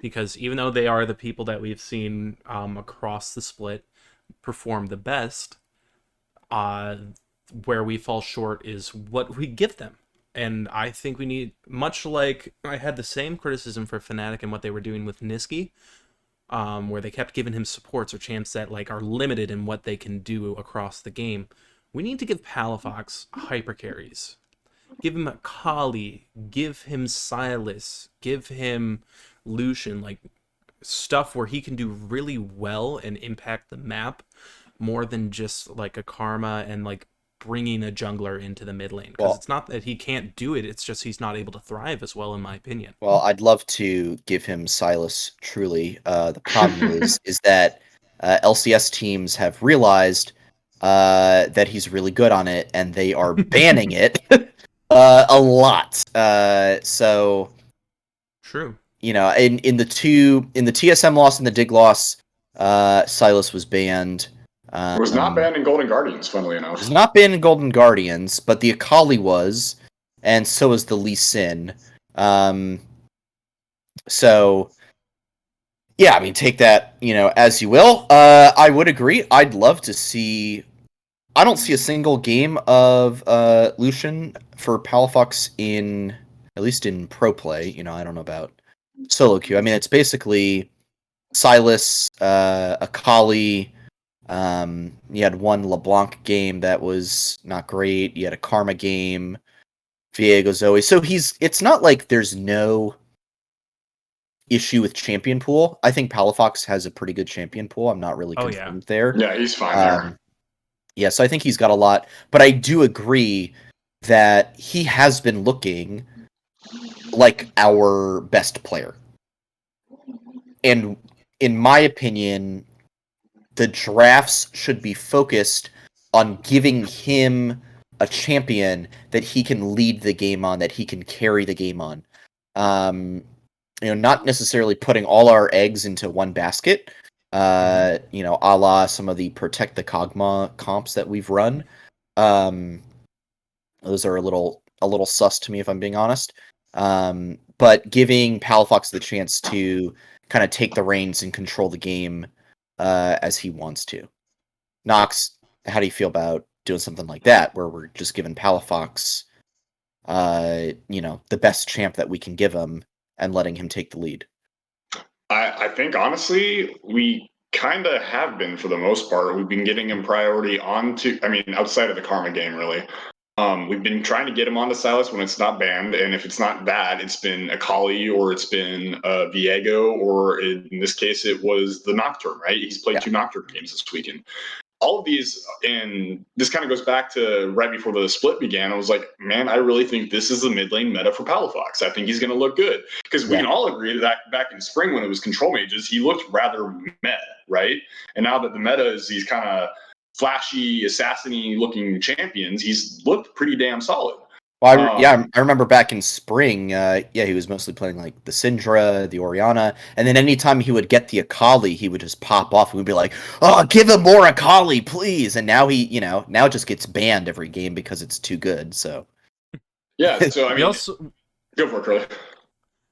Because even though they are the people that we've seen across the split perform the best, where we fall short is what we give them. And I think we need, much like I had the same criticism for Fnatic and what they were doing with Niski, where they kept giving him supports or champs that like are limited in what they can do across the game. We need to give Palafox hyper carries. Give him a Kali, give him Silas, give him Lucian, like stuff where he can do really well and impact the map more than just like a Karma and like bringing a jungler into the mid lane. Because it's not that he can't do it, it's just he's not able to thrive as well, in my opinion. Well, I'd love to give him Silas, truly. The problem is that LCS teams have realized that he's really good on it, and they are banning it a lot. So true. In the TSM loss and the Dig loss, Silas was banned. It was not banned in Golden Guardians, funnily enough. It was not banned in Golden Guardians, but the Akali was, and so was the Lee Sin. So, yeah, I mean, take that, as you will. I would agree. I'd love to see. I don't see a single game of Lucian for Palafox at least in pro play. I don't know about solo queue. I mean, it's basically Silas, Akali. You had one LeBlanc game that was not great. You had a Karma game. Viego, Zoe. So it's not like there's no issue with champion pool. I think Palafox has a pretty good champion pool. I'm not really confirmed there. Yeah, he's fine there. Yeah, so I think he's got a lot, but I do agree that he has been looking like our best player. And in my opinion, the drafts should be focused on giving him a champion that he can lead the game on, that he can carry the game on. Not necessarily putting all our eggs into one basket. A la some of the Protect the Kog'Maw comps that we've run. Those are a little sus to me, if I'm being honest. But giving Palafox the chance to kind of take the reins and control the game as he wants to. Knox, how do you feel about doing something like that, where we're just giving Palafox, the best champ that we can give him and letting him take the lead? I think honestly, we kind of have been for the most part. We've been getting him priority outside of the Karma game, really. We've been trying to get him onto Silas when it's not banned, and if it's not that, it's been Akali or it's been Viego, or in this case, it was the Nocturne, right? He's played 2 Nocturne games this weekend. All of these, and this kind of goes back to right before the split began. I was like, man, I really think this is the mid lane meta for Palafox. I think he's going to look good, because we can all agree that back in spring when it was control mages, he looked rather meh, right? And now that the meta is these kind of flashy, assassin-y looking champions, he's looked pretty damn solid. Well, I remember back in spring, he was mostly playing like the Syndra, the Orianna, and then anytime he would get the Akali, he would just pop off and we'd be like, "Oh, give him more Akali, please!" And now now just gets banned every game because it's too good. So yeah, so I mean, go for it, Curly.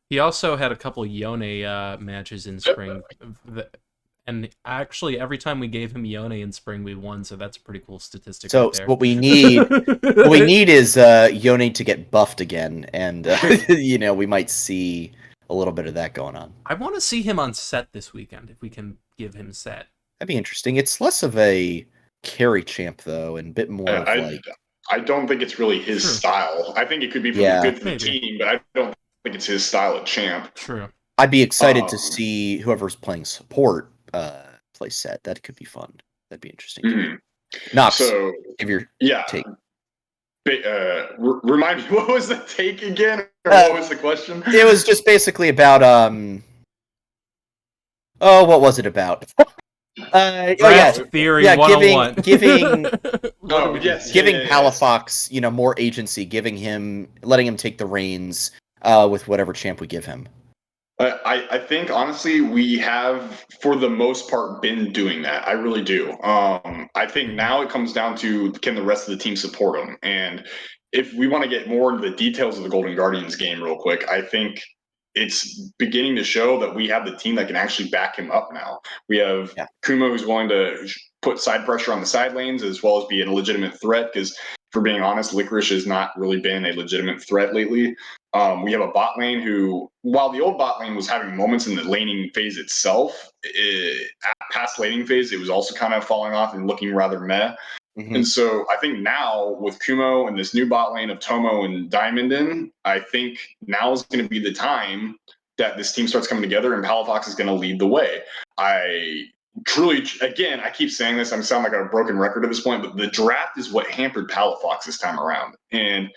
He also had a couple Yone matches in spring. And actually, every time we gave him Yone in spring, we won. So that's a pretty cool statistic. So, right there. what we need is Yone to get buffed again, and we might see a little bit of that going on. I want to see him on set this weekend if we can give him set. That'd be interesting. It's less of a carry champ though, and a bit more of I don't think it's really his style. I think it could be good for the team, but I don't think it's his style of champ. True. I'd be excited to see whoever's playing support play set. That could be fun. That'd be interesting. Knox, so give your take. Remind me, what was the take again? Or what was the question? It was just basically about what was it about? Theory 101. Giving Palafox, more agency, letting him take the reins with whatever champ we give him. I think honestly we have for the most part been doing that. I really do. I think now it comes down to, can the rest of the team support him? And if we want to get more into the details of the Golden Guardians game real quick, I think it's beginning to show that we have the team that can actually back him up now. We have Kumo, who's willing to put side pressure on the side lanes as well as be a legitimate threat, because for being honest, Licorice has not really been a legitimate threat lately. We have a bot lane who, while the old bot lane was having moments in the laning phase itself, past laning phase, it was also kind of falling off and looking rather meh. Mm-hmm. And so I think now with Kumo and this new bot lane of Tomo and Diamond I think now is going to be the time that this team starts coming together and Palafox is going to lead the way. I truly, again, I keep saying this, I sound like a broken record at this point, but the draft is what hampered Palafox this time around. And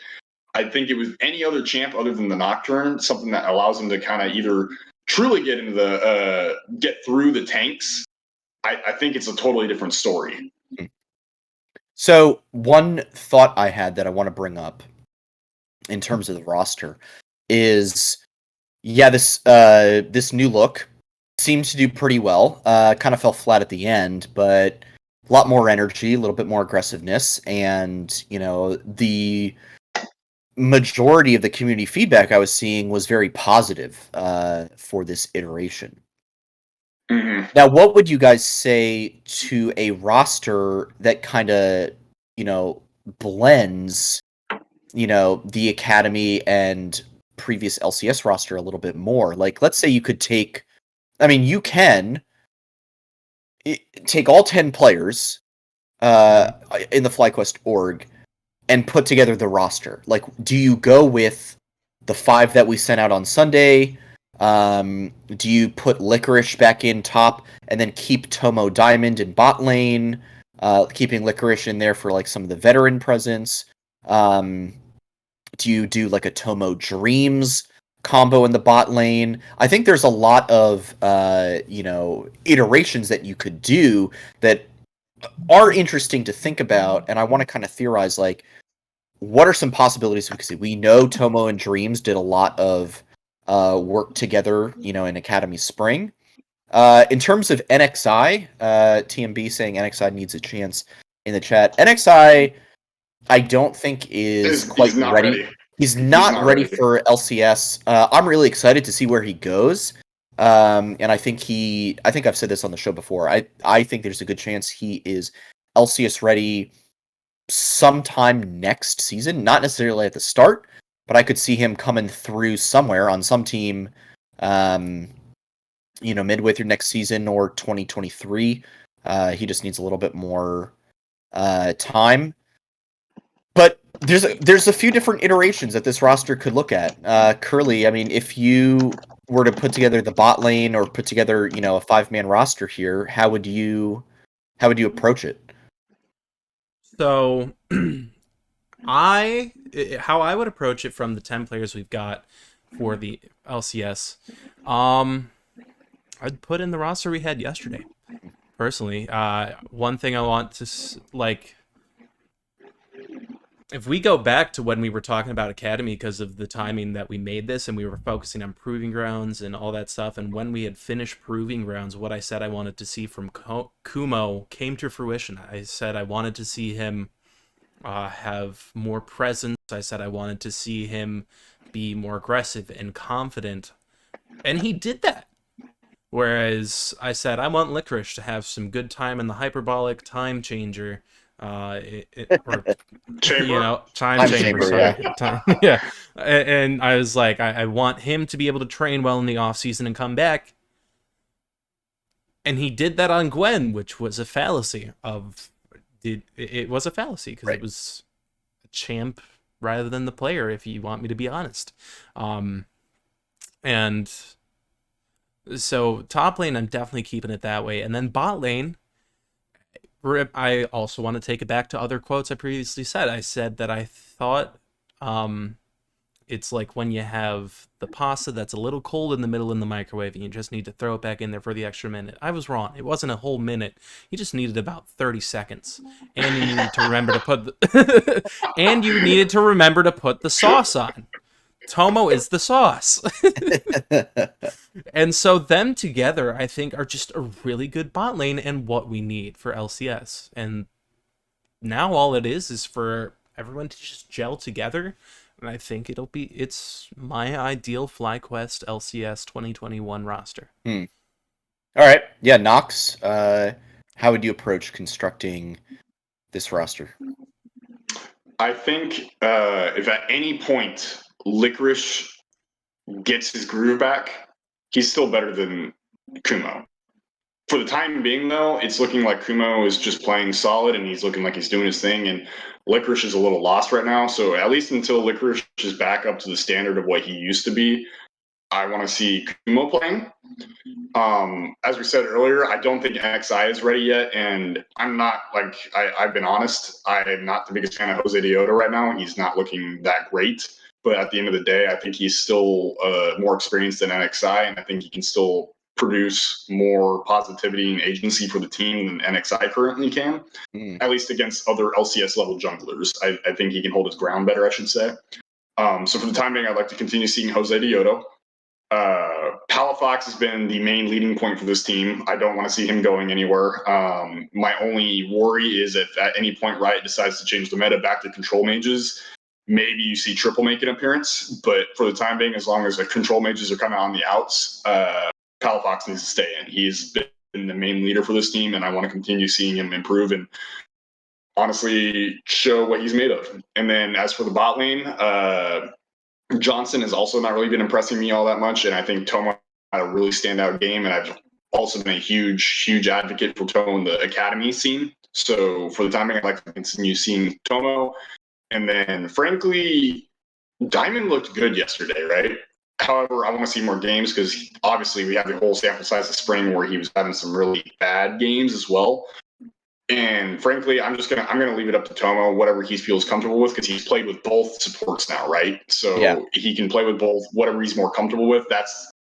I think it was any other champ other than the Nocturne, something that allows him to kind of either truly get into get through the tanks. I think it's a totally different story. So one thought I had that I want to bring up in terms of the roster is, this new look seems to do pretty well. Kind of fell flat at the end, but a lot more energy, a little bit more aggressiveness, and the majority of the community feedback I was seeing was very positive for this iteration. Mm-hmm. Now, what would you guys say to a roster that kind of, blends, the Academy and previous LCS roster a little bit more? Like, let's say you could you can take all 10 players in the FlyQuest org, and put together the roster? Like, do you go with the 5 that we sent out on Sunday? Do you put Licorice back in top and then keep Tomo Diamond in bot lane, keeping Licorice in there for like some of the veteran presence? Do you do like a Tomo Dreams combo in the bot lane? I think there's a lot of iterations that you could do that are interesting to think about, and I want to kind of theorize like what are some possibilities we could see. We know Tomo and Dreams did a lot of work together, in Academy Spring. In terms of NXI, TMB saying NXI needs a chance in the chat. NXI, I don't think is quite he's not ready. ready. He's not ready for LCS. I'm really excited to see where he goes. And I think I've said this on the show before. I think there's a good chance he is LCS ready sometime next season. Not necessarily at the start, but I could see him coming through somewhere on some team, midway through next season or 2023. He just needs a little bit more time. But there's a few different iterations that this roster could look at. Curly, I mean, if you were to put together the bot lane or put together, a 5-man roster here, how would you approach it? So, how I would approach it from the 10 players we've got for the LCS, I'd put in the roster we had yesterday. Personally, one thing I want to if we go back to when we were talking about Academy because of the timing that we made this and we were focusing on Proving Grounds and all that stuff, and when we had finished Proving Grounds, what I said I wanted to see from Kumo came to fruition. I said I wanted to see him have more presence. I said I wanted to see him be more aggressive and confident, and he did that. Whereas I said I want Licorice to have some good time in the hyperbolic time changer, or Chamber? time chamber. Sorry, yeah. time, yeah. And I was like, I want him to be able to train well in the off season and come back. And he did that on Gwen, which was a fallacy. It was a fallacy because it was a champ rather than the player. If you want me to be honest, and so top lane, I'm definitely keeping it that way, and then bot lane. I also want to take it back to other quotes I previously said. I said that I thought it's like when you have the pasta that's a little cold in the middle in the microwave and you just need to throw it back in there for the extra minute. I was wrong. It wasn't a whole minute. You just needed about 30 seconds. And you needed to remember to put the sauce on. Tomo is the sauce. And so them together, I think, are just a really good bot lane and what we need for LCS. And now all it is for everyone to just gel together. And I think it's my ideal FlyQuest LCS 2021 roster. All right. Yeah, Nox, how would you approach constructing this roster? I think if at any point Licorice gets his groove back, he's still better than Kumo. For the time being, though, it's looking like Kumo is just playing solid and he's looking like he's doing his thing. And Licorice is a little lost right now. So at least until Licorice is back up to the standard of what he used to be, I want to see Kumo playing. As we said earlier, I don't think NXI is ready yet, and I'm not I've been honest. I'm not the biggest fan of Jose Deodo right now. He's not looking that great, but at the end of the day, I think he's still more experienced than NXI, and I think he can still produce more positivity and agency for the team than NXI currently can. At least against other LCS level junglers, I think he can hold his ground better, I should say. So for the time being, I'd like to continue seeing Jose Deodo. Palafox has been the main leading point for this team. I don't want to see him going anywhere. My only worry is if at any point Riot decides to change the meta back to control mages, maybe you see triple make an appearance. But for the time being, as long as the control mages are kind of on the outs, Palafox needs to stay in. He's been the main leader for this team, and I want to continue seeing him improve and honestly show what he's made of. And then as for the bot lane, Johnson has also not really been impressing me all that much, and I think Tomo had a really standout game, and I've also been a huge advocate for Tomo in the academy scene. So for the time being, I'd like to continue seeing Tomo. And then, frankly, Diamond looked good yesterday, right? However, I want to see more games because obviously we have the whole sample size of spring where he was having some really bad games as well. And frankly, I'm gonna leave it up to Tomo, whatever he feels comfortable with, because he's played with both supports now, right? So he can play with both, whatever he's more comfortable with. That's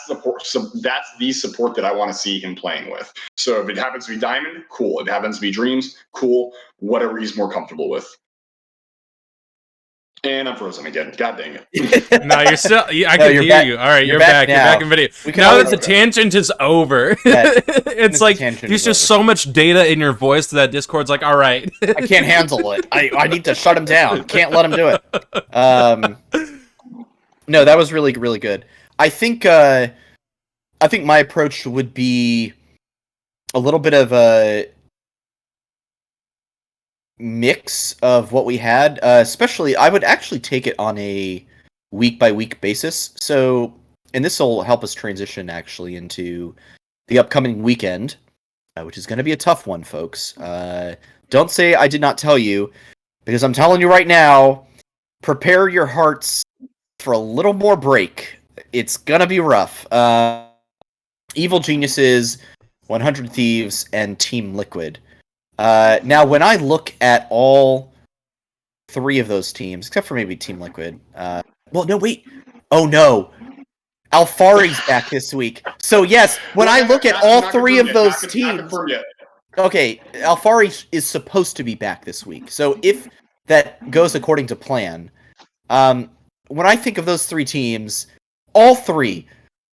the support that I want to see him playing with. So if it happens to be Diamond, cool. If it happens to be Dreams, cool. Whatever he's more comfortable with. And I'm frozen again. God dang it. No, you're still. I can hear you. All right, you're back. You're back in video. Now that the tangent is over, it's like there's just so much data in your voice that Discord's like, all right. I can't handle it. I need to shut him down. Can't let him do it. No, that was really, really good. I think my approach would be a little bit of a mix of what we had. Especially, I would actually take it on a week-by-week basis. So, and this will help us transition actually into the upcoming weekend, which is going to be a tough one, folks. Don't say I did not tell you, because I'm telling you right now, prepare your hearts for a little more break. It's going to be rough. Evil Geniuses, 100 Thieves, and Team Liquid. Now, when I look at all three of those teams, except for maybe Team Liquid, well, no, wait. Oh, no. Alfari's back this week. So, yes, when I look at all three of those teams... Okay, Alfari is supposed to be back this week. So, if that goes according to plan, when I think of those three teams, all three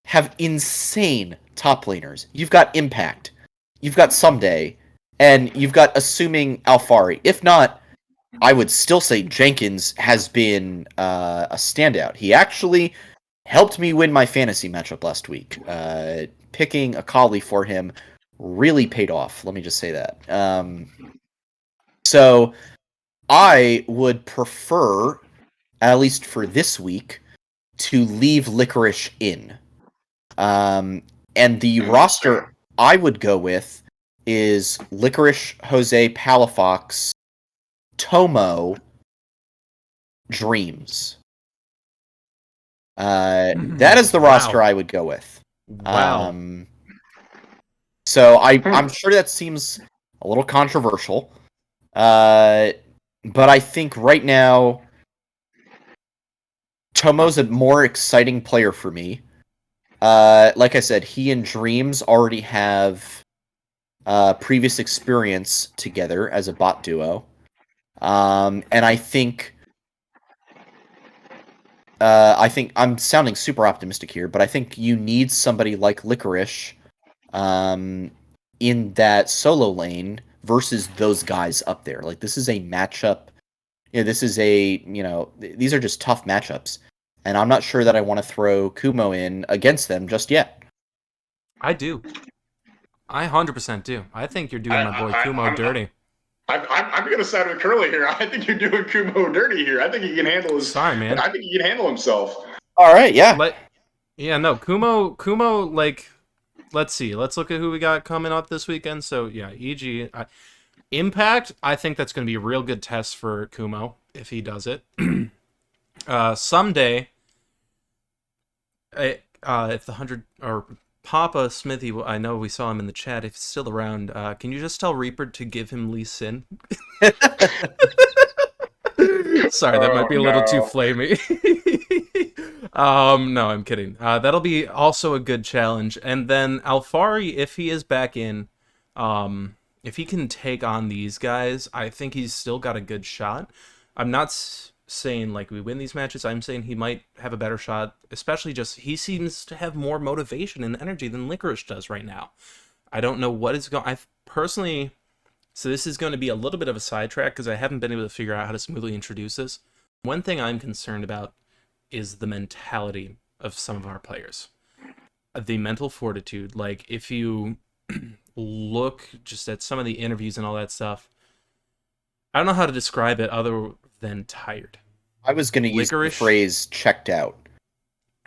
have insane top laners. You've got Impact, you've got Someday, and you've got assuming Alfari. If not, I would still say Jenkins has been a standout. He actually helped me win my fantasy matchup last week. Picking Akali for him really paid off. Let me just say that. So I would prefer, at least for this week, to leave Licorice in. And the roster I would go with is Licorice, Jose, Palafox, Tomo, Dreams. That is the roster I would go with. Wow. So I'm sure that seems a little controversial. But I think right now Tomo's a more exciting player for me. Like I said, he and Dreams already have previous experience together as a bot duo. And I think I'm sounding super optimistic here, but I think you need somebody like Licorice in that solo lane versus those guys up there. Like, this is a matchup. These are just tough matchups. And I'm not sure that I want to throw Kumo in against them just yet. I do. I 100% do. I think you're doing my boy Kumo dirty. I'm going to side with Curly here. I think you're doing Kumo dirty here. I think he can handle his. Sorry, man. I think he can handle himself. All right, yeah. Kumo, like, let's see. Let's look at who we got coming up this weekend. So, yeah, EG. Impact, I think that's going to be a real good test for Kumo if he does it. Someday, if the 100 or Papa Smithy, I know we saw him in the chat. If he's still around, can you just tell Reaper to give him Lee Sin? Sorry, that might be a little too flamey. No, I'm kidding. That'll be also a good challenge. And then Alfari, if he is back in, if he can take on these guys, I think he's still got a good shot. I'm not saying like we win these matches. I'm saying he might have a better shot, especially just he seems to have more motivation and energy than Licorice does right now. I don't know what is going. I personally, so this is going to be a little bit of a sidetrack because I haven't been able to figure out how to smoothly introduce this. One thing I'm concerned about is the mentality of some of our players, the mental fortitude. Like, if you look just at some of the interviews and all that stuff, I don't know how to describe it other than tired. I was going to use the phrase checked out.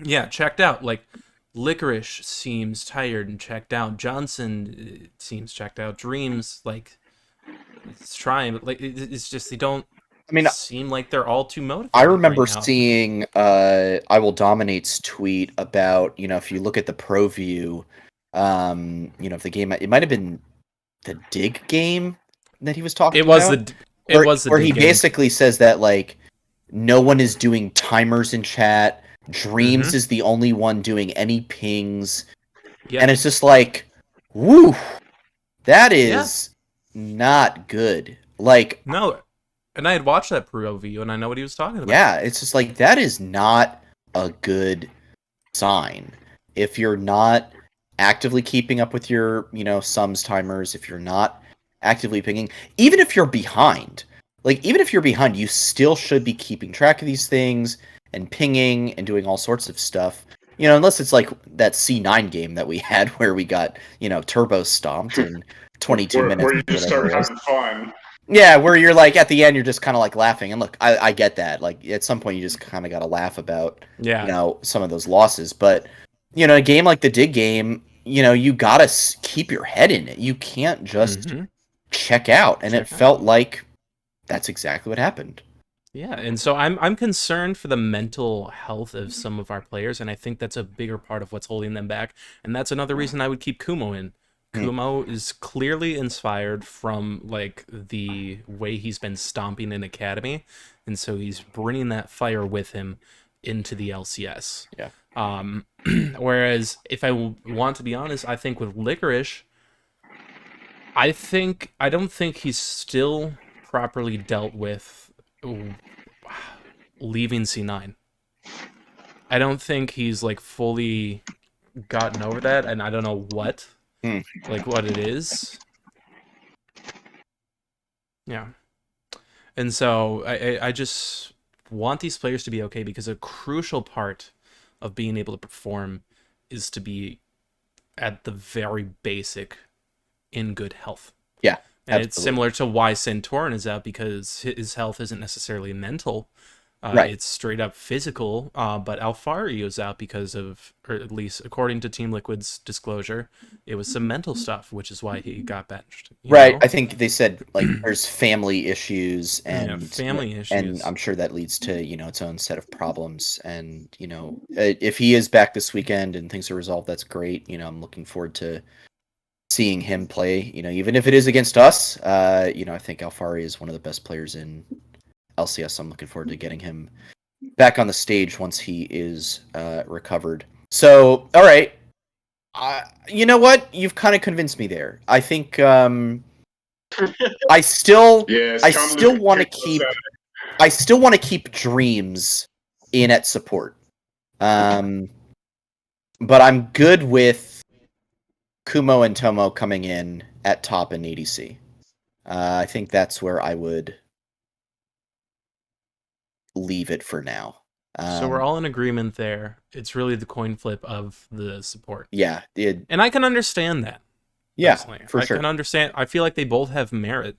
Yeah, checked out. Like, Licorice seems tired and checked out. Johnson seems checked out. Dreams, like, it's trying, but like, it's just they don't I mean, seem like they're all too motivated. I remember right now. seeing I Will Dominate's tweet about, if you look at the pro view, if the game, it might have been the dig game that he was talking It was about. the Where he dig game. basically says that, like, no one is doing timers in chat. Dreams is the only one doing any pings. Yeah. And it's just like, woo, that is not good. Like, No, and I had watched that pro view, and I know what he was talking about. yeah, it's just like, that is not a good sign. If you're not actively keeping up with your, sums timers, if you're not actively pinging, even if you're behind, you still should be keeping track of these things and pinging and doing all sorts of stuff. Unless it's like that C9 game that we had where we got, turbo stomped in 22 minutes. Where you just start having fun. Yeah, where you're like, at the end, you're just kind of like laughing. And look, I get that. Like, at some point, you just kind of got to laugh about, some of those losses. But, a game like the dig game, you got to keep your head in it. You can't just check out. And it felt like that's exactly what happened. Yeah, and so I'm concerned for the mental health of some of our players, and I think that's a bigger part of what's holding them back. And that's another reason I would keep Kumo in. Kumo is clearly inspired from like the way he's been stomping in Academy, and so he's bringing that fire with him into the LCS. Yeah. Whereas if I want to be honest, I think with Licorice, I don't think he's still properly dealt with leaving C9. I don't think he's like fully gotten over that, and I don't know what it is. Yeah. And so I just want these players to be okay, because a crucial part of being able to perform is to be at the very basic in good health. Yeah. And absolutely. It's similar to why Santorin is out, because his health isn't necessarily mental. Right. It's straight up physical, but Alfari is out because of, or at least according to Team Liquid's disclosure, it was some mental stuff, which is why he got benched. Right. I think they said, like, there's family issues and family issues. And I'm sure that leads to, its own set of problems. And, if he is back this weekend and things are resolved, that's great. I'm looking forward to seeing him play, even if it is against us. I think Alfari is one of the best players in LCS. I'm looking forward to getting him back on the stage once he is recovered. So, all right. You know what? You've kind of convinced me there. I think I still want to keep Dreams in at support. But I'm good with Kumo and Tomo coming in at top in ADC. I think that's where I would leave it for now. So we're all in agreement there. It's really the coin flip of the support. Yeah. And I can understand that. Yeah, personally. for sure. I can understand. I feel like they both have merit.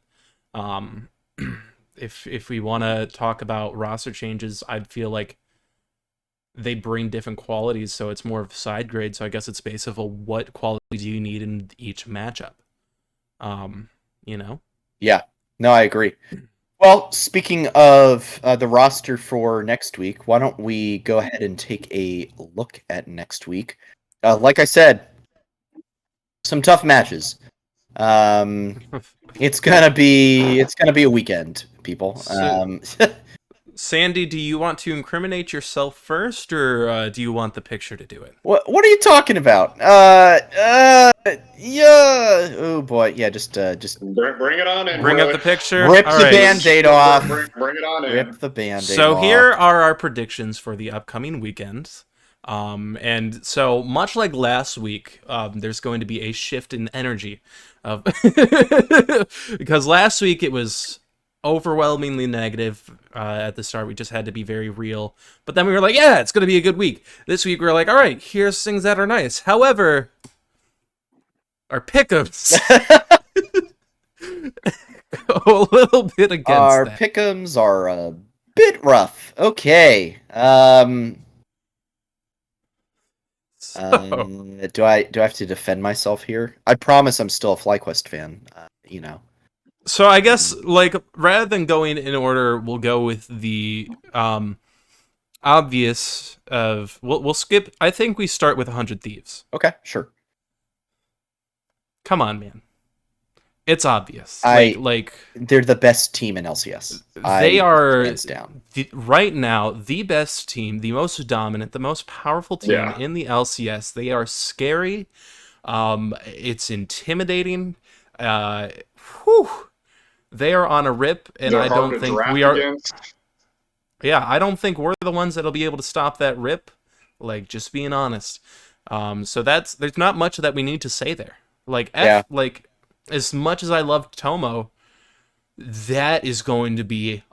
If we want to talk about roster changes, I feel like they bring different qualities, so it's more of a side grade. So I guess it's based on what qualities you need in each matchup. Yeah. No, I agree. Well, speaking of the roster for next week, why don't we go ahead and take a look at next week? Like I said, some tough matches. It's gonna be a weekend, people. Sandy, do you want to incriminate yourself first, or do you want the picture to do it? What are you talking about? Yeah. Oh boy, yeah. Just bring it on in. Bring up the picture. Rip the Band-Aid off. Bring it on in. Rip the Band-Aid So off. here are our predictions for the upcoming weekend. And so much like last week, there's going to be a shift in energy of because last week it was overwhelmingly negative at the start. We just had to be very real, but then we were like, yeah, it's going to be a good week. This week we're like, all right, here's things that are nice. However, our pick'ems go a little bit against our that. pick'ems are a bit rough. Okay. Do I have to defend myself here? I promise I'm still a FlyQuest fan. So I guess, like, rather than going in order, we'll go with the obvious of we'll skip. I think we start with 100 Thieves. Okay, sure. Come on, man. It's obvious. I Like they're the best team in LCS. they are Hands down. right now the best team, the most dominant, the most powerful team Yeah. in the LCS. They are scary. It's intimidating. Uh, whew. They are on a rip, and They're I hard don't to think we draft are. against. Yeah, I don't think we're the ones that'll be able to stop that rip. Like, just being honest. So there's not much that we need to say there. Yeah. Like as much as I love Tomo, that is going to be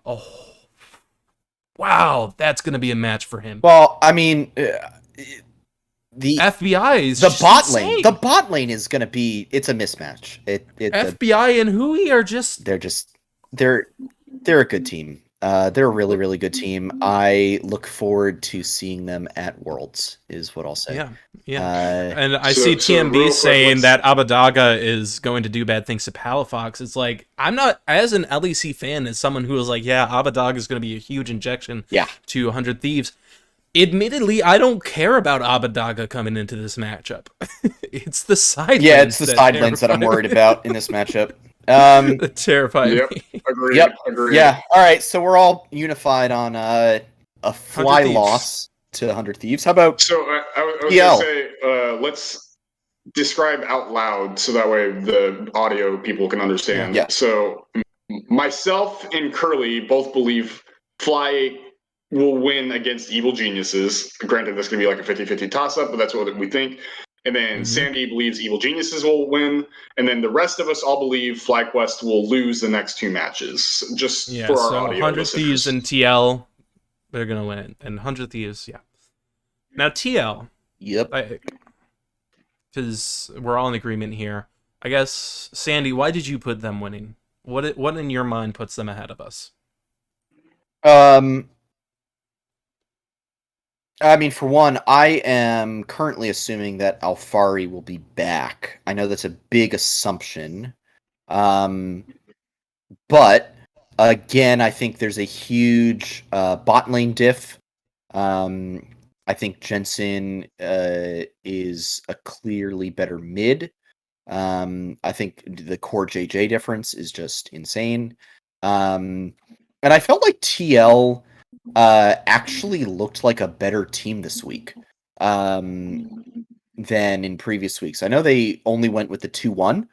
wow, that's going to be a match for him. Well, I mean, the FBI is the just bot lane. insane. The bot lane is going to be. It's a mismatch. FBI and Hui are just. They're a good team. They're a really, really good team. I look forward to seeing them at Worlds, is what I'll say. Yeah. Uh, And I So- see so TMB real quick, saying let's- that Abadaga is going to do bad things to Palafox. It's like, I'm not, as an LEC fan, as someone who was like, yeah, Abadaga is going to be a huge injection to 100 Thieves. Admittedly, I don't care about Abadaga coming into this matchup. It's the side yeah, lanes it's the that side lanes that I'm terrify worried me. about in this matchup. That terrify Yep. me. Agreed. Yep. Agreed. Yeah. All right. So we're all unified on a fly 100 Thieves. loss to 100 Thieves. How about So I was TL? gonna say, let's describe out loud so that way the audio people can understand. Yeah. So myself and Curly both believe Fly will win against Evil Geniuses. Granted, that's going to be like a 50-50 toss-up, but that's what we think. And then Sandy believes Evil Geniuses will win. And then the rest of us all believe FlyQuest will lose the next two matches. Just Yeah, for our so audio 100 listeners. Thieves and TL, they're going to win it. And 100 Thieves, yeah. Now, TL, Yep. because we're all in agreement here. I guess, Sandy, why did you put them winning? What in your mind puts them ahead of us? I mean, for one, I am currently assuming that Alfari will be back. I know that's a big assumption. But again, I think there's a huge bot lane diff. I think Jensen is a clearly better mid. I think the core JJ difference is just insane. And I felt like TL actually looked like a better team this week than in previous weeks. I know they only went with the 2-1,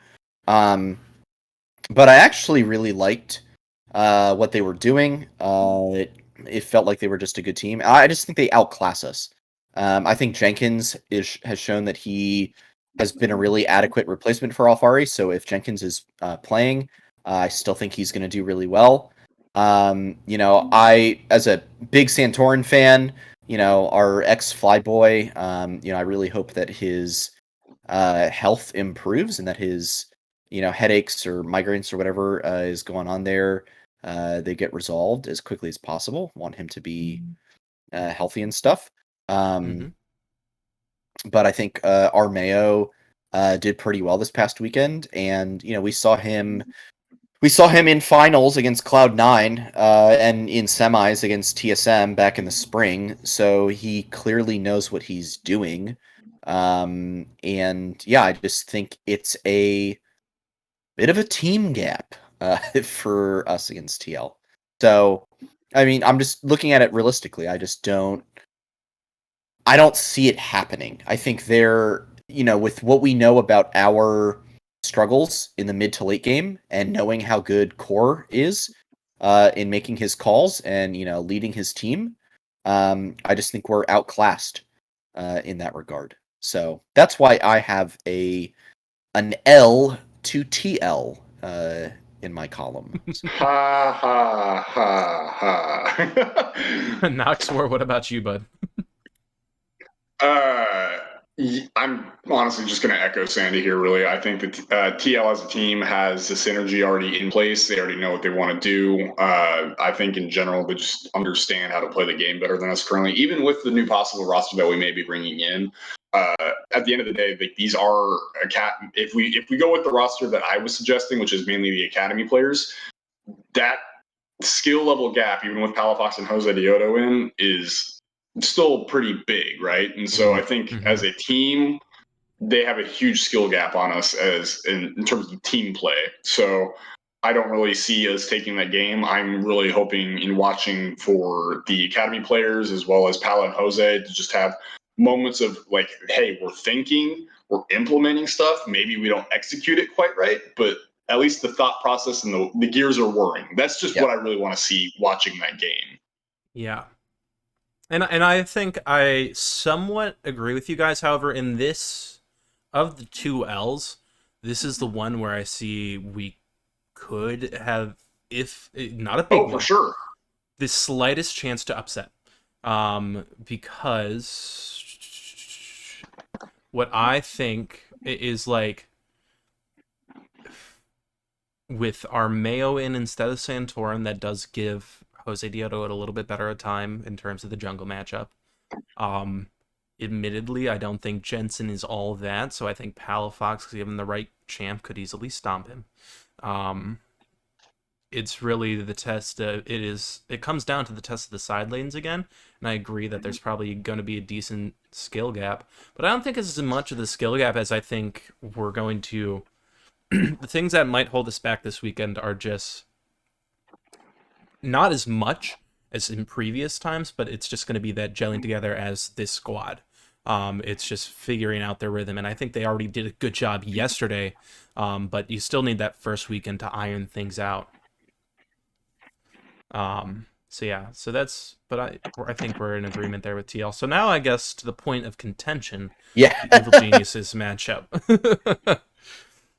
but I actually really liked what they were doing. It felt like they were just a good team. I just think they outclass us. I think Jenkins has shown that he has been a really adequate replacement for Alfari. So if Jenkins is playing, I still think he's going to do really well. I, as a big Santorin fan, our ex Flyboy, I really hope that his health improves and that his, headaches or migraines or whatever is going on there, they get resolved as quickly as possible. Want him to be healthy and stuff. But I think Armeo did pretty well this past weekend, and we saw him. We saw him in finals against Cloud9 and in semis against TSM back in the spring, so he clearly knows what he's doing. And yeah, I just think it's a bit of a team gap for us against TL. So, I mean, I'm just looking at it realistically. I don't see it happening. I think they're, with what we know about our struggles in the mid to late game and knowing how good Core is in making his calls and, leading his team, I just think we're outclassed in that regard. So that's why I have an L to TL in my column. Ha ha ha ha. Noxwar, what about you, bud? I'm honestly just going to echo Sandy here, really. I think that TL as a team has the synergy already in place. They already know what they want to do. I think in general, they just understand how to play the game better than us currently, even with the new possible roster that we may be bringing in. At the end of the day, these are if we go with the roster that I was suggesting, which is mainly the academy players, that skill level gap, even with Palafox and Jose Dioto in, is still pretty big, right? And so I think as a team, they have a huge skill gap on us as in terms of team play. So I don't really see us taking that game. I'm really hoping in watching for the academy players as well as Pala and Jose to just have moments of like, hey, we're thinking, we're implementing stuff. Maybe we don't execute it quite right, but at least the thought process and the gears are whirring. That's just what I really want to see watching that game. Yeah. And I think I somewhat agree with you guys. However, in this, of the two L's, this is the one where I see we could have, if not a big one, for sure, the slightest chance to upset. Because what I think is like, with our Mayo in instead of Santorin, that does give Jose Dioto a little bit better a time in terms of the jungle matchup. Admittedly, I don't think Jensen is all that, so I think Palafox, given the right champ, could easily stomp him. It's really the test. It comes down to the test of the side lanes again, and I agree that there's probably going to be a decent skill gap, but I don't think it's as much of the skill gap as I think we're going to. The things that might hold us back this weekend are just not as much as in previous times, but it's just going to be that gelling together as this squad. It's just figuring out their rhythm, and I think they already did a good job yesterday, but you still need that first weekend to iron things out. So yeah, so that's, but I think we're in agreement there with TL. So now I guess to the point of contention, Yeah. the Evil Geniuses matchup.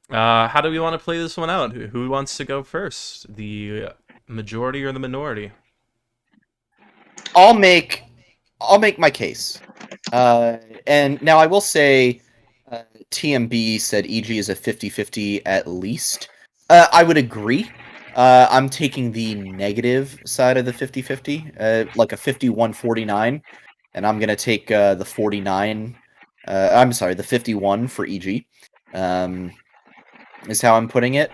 How do we want to play this one out? Who wants to go first? The majority or the minority? I'll make my case. And now I will say TMB said EG is a 50-50 at least. I would agree. I'm taking the negative side of the 50-50, like a 51-49, and I'm going to take the 49. I'm sorry, the 51 for EG. Is how I'm putting it.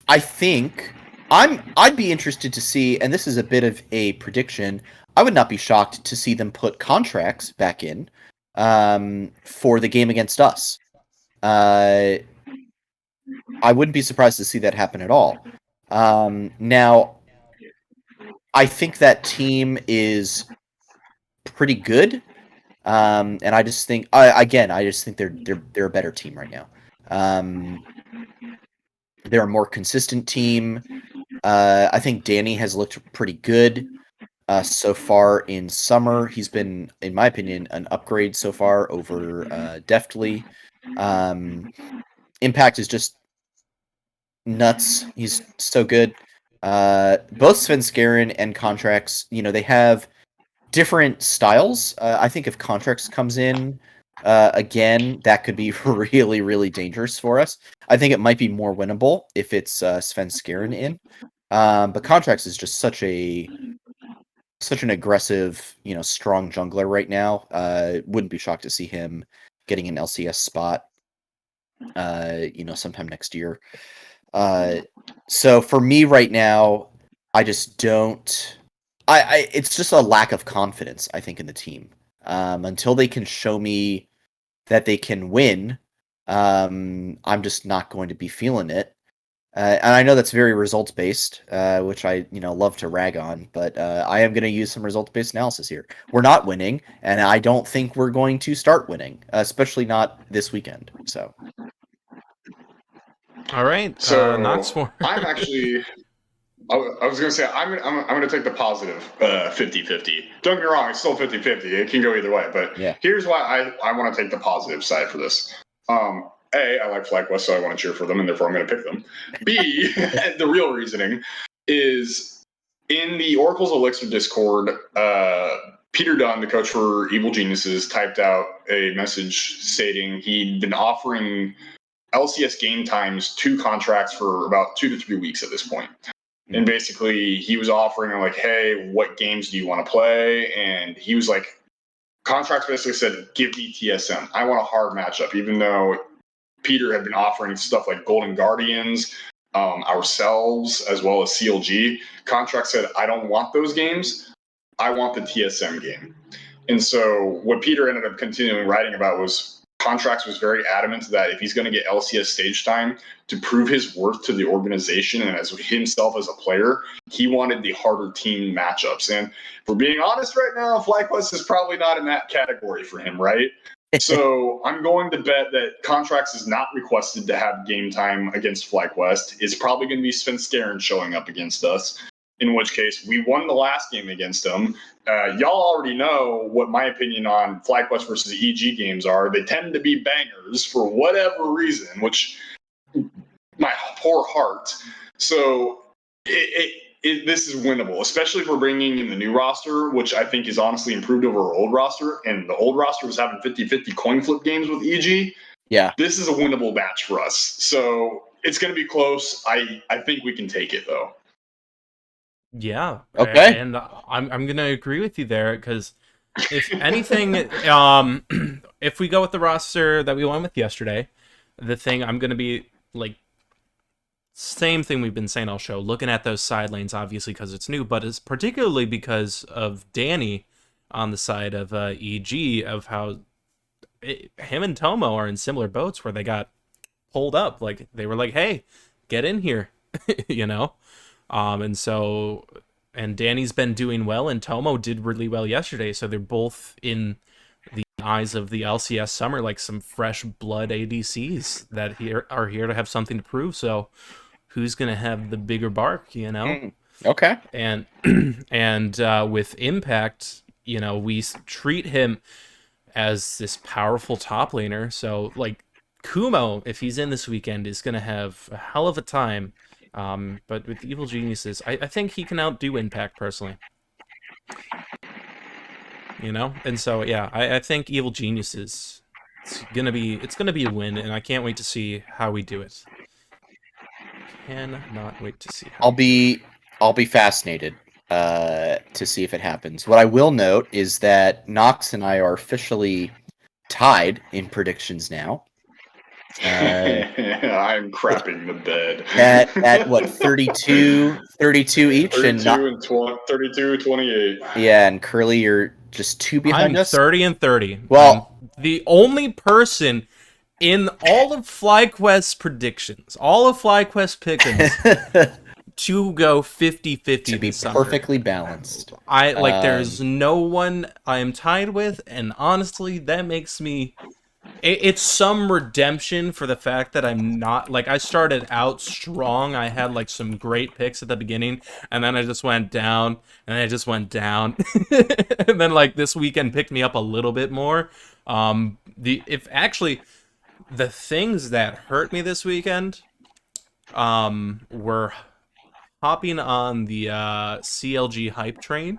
I think I'd be interested to see, and this is a bit of a prediction. I would not be shocked to see them put contracts back in for the game against us. I wouldn't be surprised to see that happen at all. Now, I think that team is pretty good, and I just think I just think they're a better team right now. They're a more consistent team. I think Danny has looked pretty good so far in summer. He's been, in my opinion, an upgrade so far over Deftly. Impact is just nuts. He's so good. Both Svenskeren and Contracts, they have different styles. I think if Contracts comes in again, that could be really, really dangerous for us. I think it might be more winnable if it's Svenskeren in. But Contracts is just such an aggressive, strong jungler right now. Wouldn't be shocked to see him getting an LCS spot, sometime next year. So for me right now, I just don't. It's just a lack of confidence, I think, in the team. Until they can show me that they can win, I'm just not going to be feeling it. And I know that's very results based, which I love to rag on, but I am going to use some results based analysis here. We're not winning, and I don't think we're going to start winning, especially not this weekend. So, all right, so Knoxmore. I'm actually. I was going to say, I'm going to take the positive 50-50. Don't get me wrong, it's still 50-50. It can go either way. But here's why I want to take the positive side for this. A, I like FlyQuest, so I want to cheer for them, and therefore I'm going to pick them. B, the real reasoning is in the Oracle's Elixir Discord, Peter Dunn, the coach for Evil Geniuses, typed out a message stating he'd been offering LCS game times 2 contracts for about 2 to 3 weeks at this point. And basically, he was offering like, hey, what games do you want to play? And he was like, contracts basically said, give me TSM. I want a hard matchup, even though Peter had been offering stuff like Golden Guardians, ourselves, as well as CLG. Contract said, I don't want those games. I want the TSM game. And so what Peter ended up continuing writing about was Contracts was very adamant that if he's going to get LCS stage time to prove his worth to the organization and as himself as a player, he wanted the harder team matchups. And for being honest right now, FlyQuest is probably not in that category for him, right? So I'm going to bet that Contracts is not requested to have game time against FlyQuest. It's probably going to be Svenskeren showing up against us, in which case we won the last game against them. Y'all already know what my opinion on FlyQuest versus EG games are. They tend to be bangers for whatever reason, which my poor heart. So this is winnable, especially if we're bringing in the new roster, which I think is honestly improved over our old roster. And the old roster was having 50-50 coin flip games with EG. Yeah. This is a winnable match for us. So it's going to be close. I think we can take it, though. Yeah. Okay. And I'm going to agree with you there, because if anything, if we go with the roster that we went with yesterday, the thing I'm going to be like, same thing we've been saying all show, looking at those side lanes, obviously, because it's new, but it's particularly because of Danny on the side of EG, of how him and Tomo are in similar boats where they got pulled up. Like, they were like, hey, get in here, you know? And so, and Danny's been doing well, and Tomo did really well yesterday, so they're both in the eyes of the LCS summer like some fresh blood ADCs that are here to have something to prove. So who's gonna have the bigger bark, you know? Okay. And and with Impact, you know, we treat him as this powerful top laner. So like Kumo, if he's in this weekend, is gonna have a hell of a time. But with Evil Geniuses, I think he can outdo Impact personally. You know? And so yeah, I think Evil Geniuses, it's gonna be a win, and I can't wait to see how we do it. Cannot wait to see how I'll be fascinated to see if it happens. What I will note is that Nox and I are officially tied in predictions now. I'm crapping the bed. At what, 32 each? 32 and not, 32, 28. Yeah, and Curly, you're just 2 behind I'm us. 30 and 30. Well, I'm the only person in all of FlyQuest's predictions, all of FlyQuest pickings, to go 50-50 to be this summer. perfectly balanced. There's no one I am tied with, and honestly, that makes me... It's some redemption for the fact that I'm not... Like, I started out strong. I had, like, some great picks at the beginning, and then I just went down, and I just went down. And then, like, this weekend picked me up a little bit more. The things that hurt me this weekend were hopping on the CLG hype train.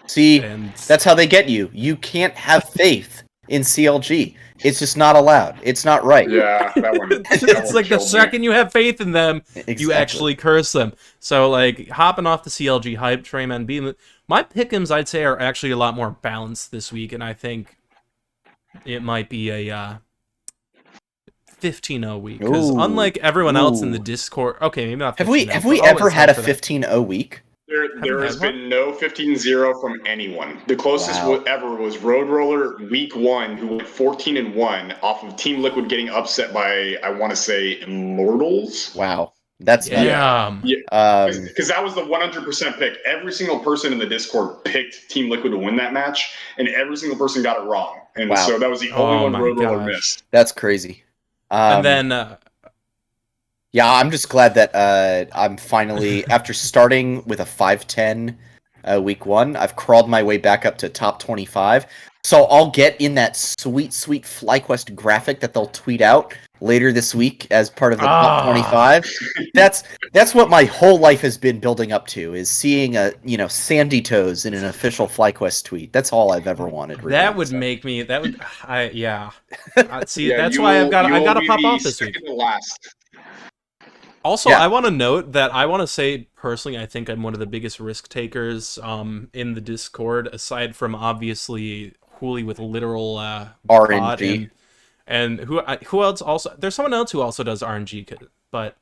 See, and that's how they get you. You can't have faith in CLG. It's just not allowed. It's not right. Yeah, that one. It's like the second you have faith in them, you actually curse them. So, like, hopping off the CLG hype train and being... My pick'ems, I'd say, are actually a lot more balanced this week, and I think it might be a 15-0 week. Because unlike everyone else in the Discord... Okay, maybe not 15-0. Have we ever had a 15-0 week? There has been no 15-0 from anyone. The closest ever was Road Roller week 1, who went 14-1 off of Team Liquid getting upset by, I want to say, Immortals. Wow. That's because that was the 100% pick. Every single person in the Discord picked Team Liquid to win that match, and every single person got it wrong. And so that was the only one Road Roller missed. That's crazy. And then... yeah, I'm just glad that I'm finally, after starting with a 5-10 week 1, I've crawled my way back up to top 25. So I'll get in that sweet, sweet FlyQuest graphic that they'll tweet out later this week as part of the top 25. That's what my whole life has been building up to, is seeing Sandy Toes in an official FlyQuest tweet. That's all I've ever wanted. Really. That would make me. That would. Yeah. See, Yeah, that's why I've got to be pop the off this week. second to last. Also, Yeah. I want to note that I want to say personally, I think I'm one of the biggest risk takers in the Discord, aside from obviously Hooli with literal bot RNG. and who else also. There's someone else who also does RNG, but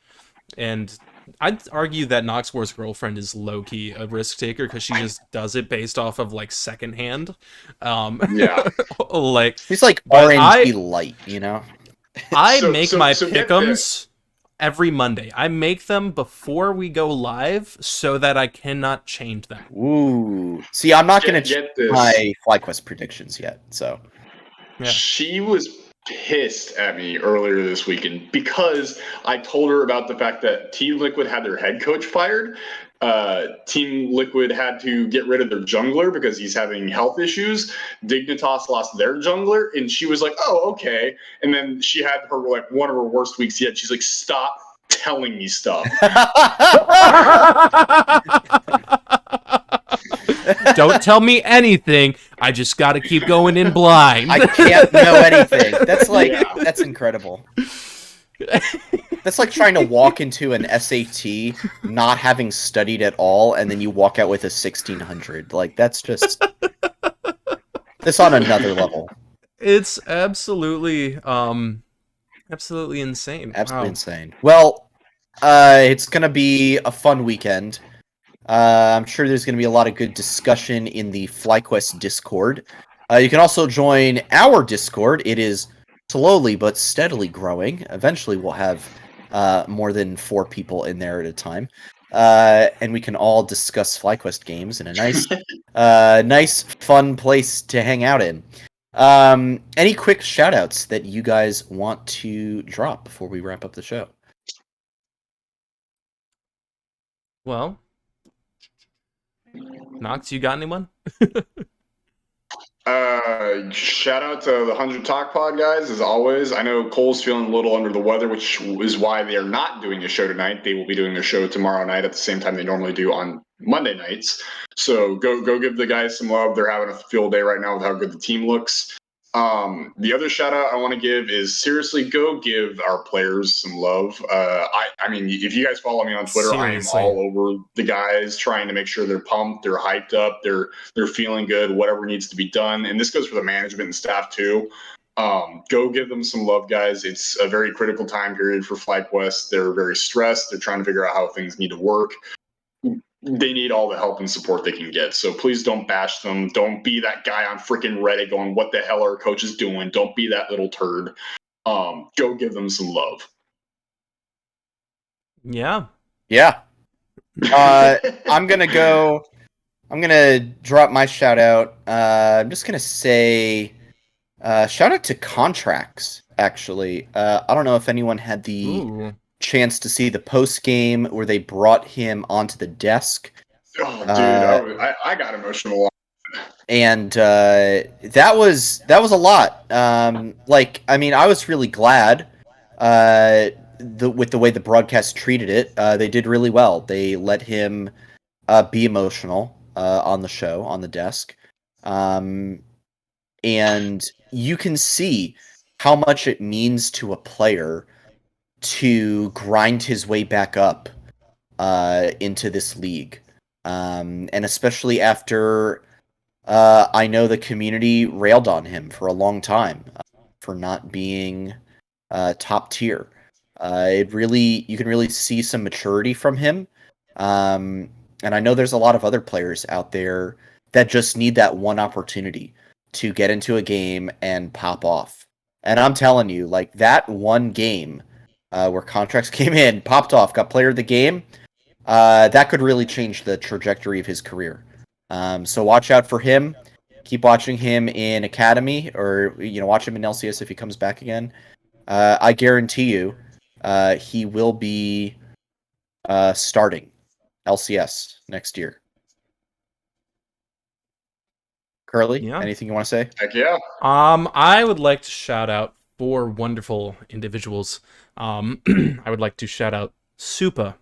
and I'd argue that Noxwar's girlfriend is low-key a risk taker because she just does it based off of like secondhand. Yeah. Like He's like but RNG light, you know? I So- make so- my so get pick'ems every Monday. I make them before we go live so that I cannot change them. Ooh. See, I'm not going to Get change this. my FlyQuest predictions yet, so. Yeah. She was pissed at me earlier this weekend because I told her about the fact that Team Liquid had their head coach fired. Team Liquid had to get rid of their jungler because he's having health issues. Dignitas lost their jungler, and she was like, "Oh, okay." And then she had one of her worst weeks yet. She's like, "Stop telling me stuff." Don't tell me anything. I just got to keep going in blind. I can't know anything. That's incredible. That's like trying to walk into an SAT not having studied at all, and then you walk out with a 1600. Like, that's on another level. It's absolutely absolutely insane. Absolutely Wow. insane. Well, it's gonna be a fun weekend. I'm sure there's going to be a lot of good discussion in the FlyQuest Discord. You can also join our Discord. It is slowly but steadily growing. Eventually, we'll have more than 4 people in there at a time. And we can all discuss FlyQuest games in a nice, nice, fun place to hang out in. Any quick shout-outs that you guys want to drop before we wrap up the show? Well, Nox, you got anyone? Shout out to the 100 Talk Pod guys, as always. I know Cole's feeling a little under the weather, which is why they are not doing a show tonight. They will be doing their show tomorrow night at the same time they normally do on Monday nights. So go give the guys some love. They're having a field day right now with how good the team looks. The other shout out I want to give is, seriously, go give our players some love. I mean, if you guys follow me on Twitter, Seriously. I am all over the guys, trying to make sure they're pumped, they're hyped up, they're feeling good, whatever needs to be done. And this goes for the management and staff too. Go give them some love, guys. It's a very critical time period for FlyQuest. They're very stressed. They're trying to figure out how things need to work. They need all the help and support they can get. So please don't bash them. Don't be that guy on freaking Reddit going, "What the hell are our coaches doing?" Don't be that little turd. Go give them some love. Yeah. Yeah. I'm gonna drop my shout out. I'm just gonna say shout out to Contracts, actually. I don't know if anyone had the Ooh. chance to see the post game where they brought him onto the desk. Oh, dude, I got emotional. And that was a lot. I mean, I was really glad with the way the broadcast treated it. They did really well. They let him be emotional on the show, on the desk. And you can see how much it means to a player to grind his way back up into this league. And especially after I know the community railed on him for a long time for not being top tier. You can really see some maturity from him. And I know there's a lot of other players out there that just need that one opportunity to get into a game and pop off. And I'm telling you, like, that one game where Contracts came in, popped off, got player of the game, that could really change the trajectory of his career. So watch out for him. Keep watching him in Academy, or watch him in LCS if he comes back again. I guarantee you, he will be starting LCS next year. Curly, Yeah. anything you want to say? Heck yeah. I would like to shout out 4 wonderful individuals. I would like to shout out Supa.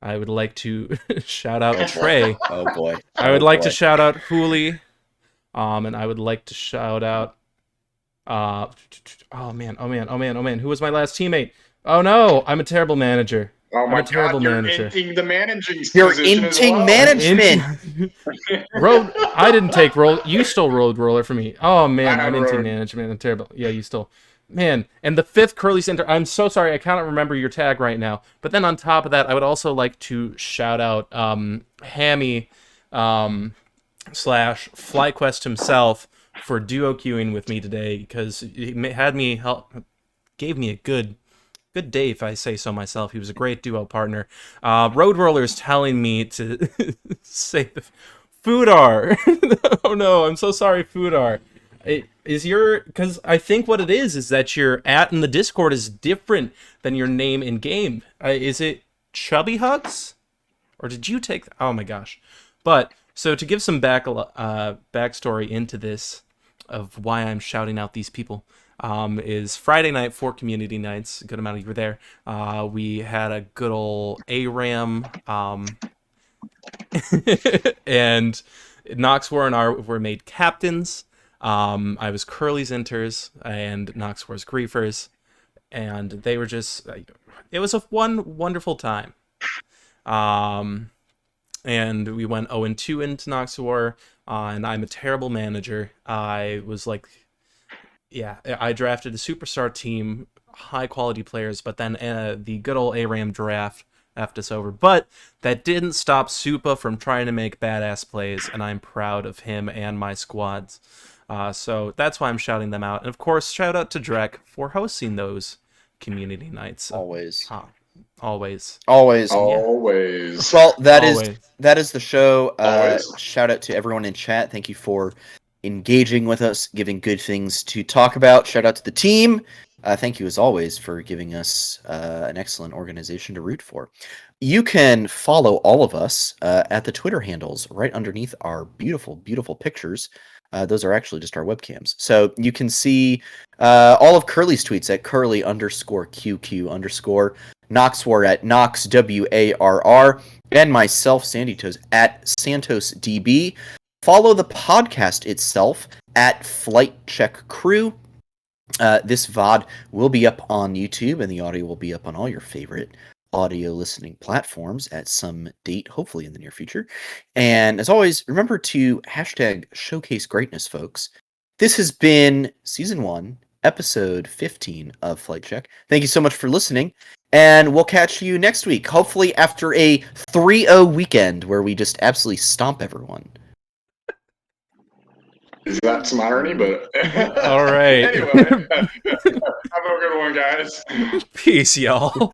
I would like to shout out Trey. Oh boy. I would like to shout out Hooli. And I would like to shout out oh man. Who was my last teammate? Oh no, I'm a terrible manager. Oh my I'm a terrible God, you're manager. inting the managing You're position as inting well. management. Road. I didn't take roll. You stole road roller for me. Oh man, I I'm had into road. management. I'm terrible. Yeah, you stole. Man, and the 5th Curly Center. I'm so sorry. I cannot remember your tag right now. But then on top of that, I would also like to shout out Hammy slash FlyQuest himself for duo queuing with me today, because he had me help, gave me a good day, if I say so myself. He was a great duo partner. Road Roller's telling me to say the Foodar. Oh no, I'm so sorry, Foodar. Is your, because I think what it is that your @ in the Discord is different than your name in game. Is it Chubby Hugs, or did you take? Oh my gosh! But so to give some backstory into this, of why I'm shouting out these people, is Friday night for community nights. A good amount of you were there. We had a good old ARAM, and Noxwar and I were made captains. I was Curly's Inters and Noxwar's Griefers, and they were just. It was a wonderful time. And we went 0-2 into Noxwar, and I'm a terrible manager. I was like, yeah, I drafted a superstar team, high quality players, but then the good old ARAM draft effed us over. But that didn't stop Supa from trying to make badass plays, and I'm proud of him and my squads. So that's why I'm shouting them out. And of course, shout out to Drek for hosting those community nights. Always. Always. Always. Always. Well, that Always. is the show. Always. Shout out to everyone in chat. Thank you for engaging with us, giving good things to talk about. Shout out to the team. Thank you, as always, for giving us an excellent organization to root for. You can follow all of us at the Twitter handles right underneath our beautiful, beautiful pictures. Those are actually just our webcams. So you can see all of Curly's tweets at Curly_QQ_, Noxwar at NoxWarr, and myself, Sandy Toes, at SantosDB. Follow the podcast itself at Flight Check Crew. This VOD will be up on YouTube, and the audio will be up on all your favorite audio listening platforms at some date, hopefully in the near future. And as always, remember to #showcase greatness, folks. This has been Season 1, Episode 15 of Flight Check. Thank you so much for listening, and we'll catch you next week, hopefully after a 3-0 weekend where we just absolutely stomp everyone. Is that some irony? But All right. Anyway, have a good one, guys. Peace, y'all.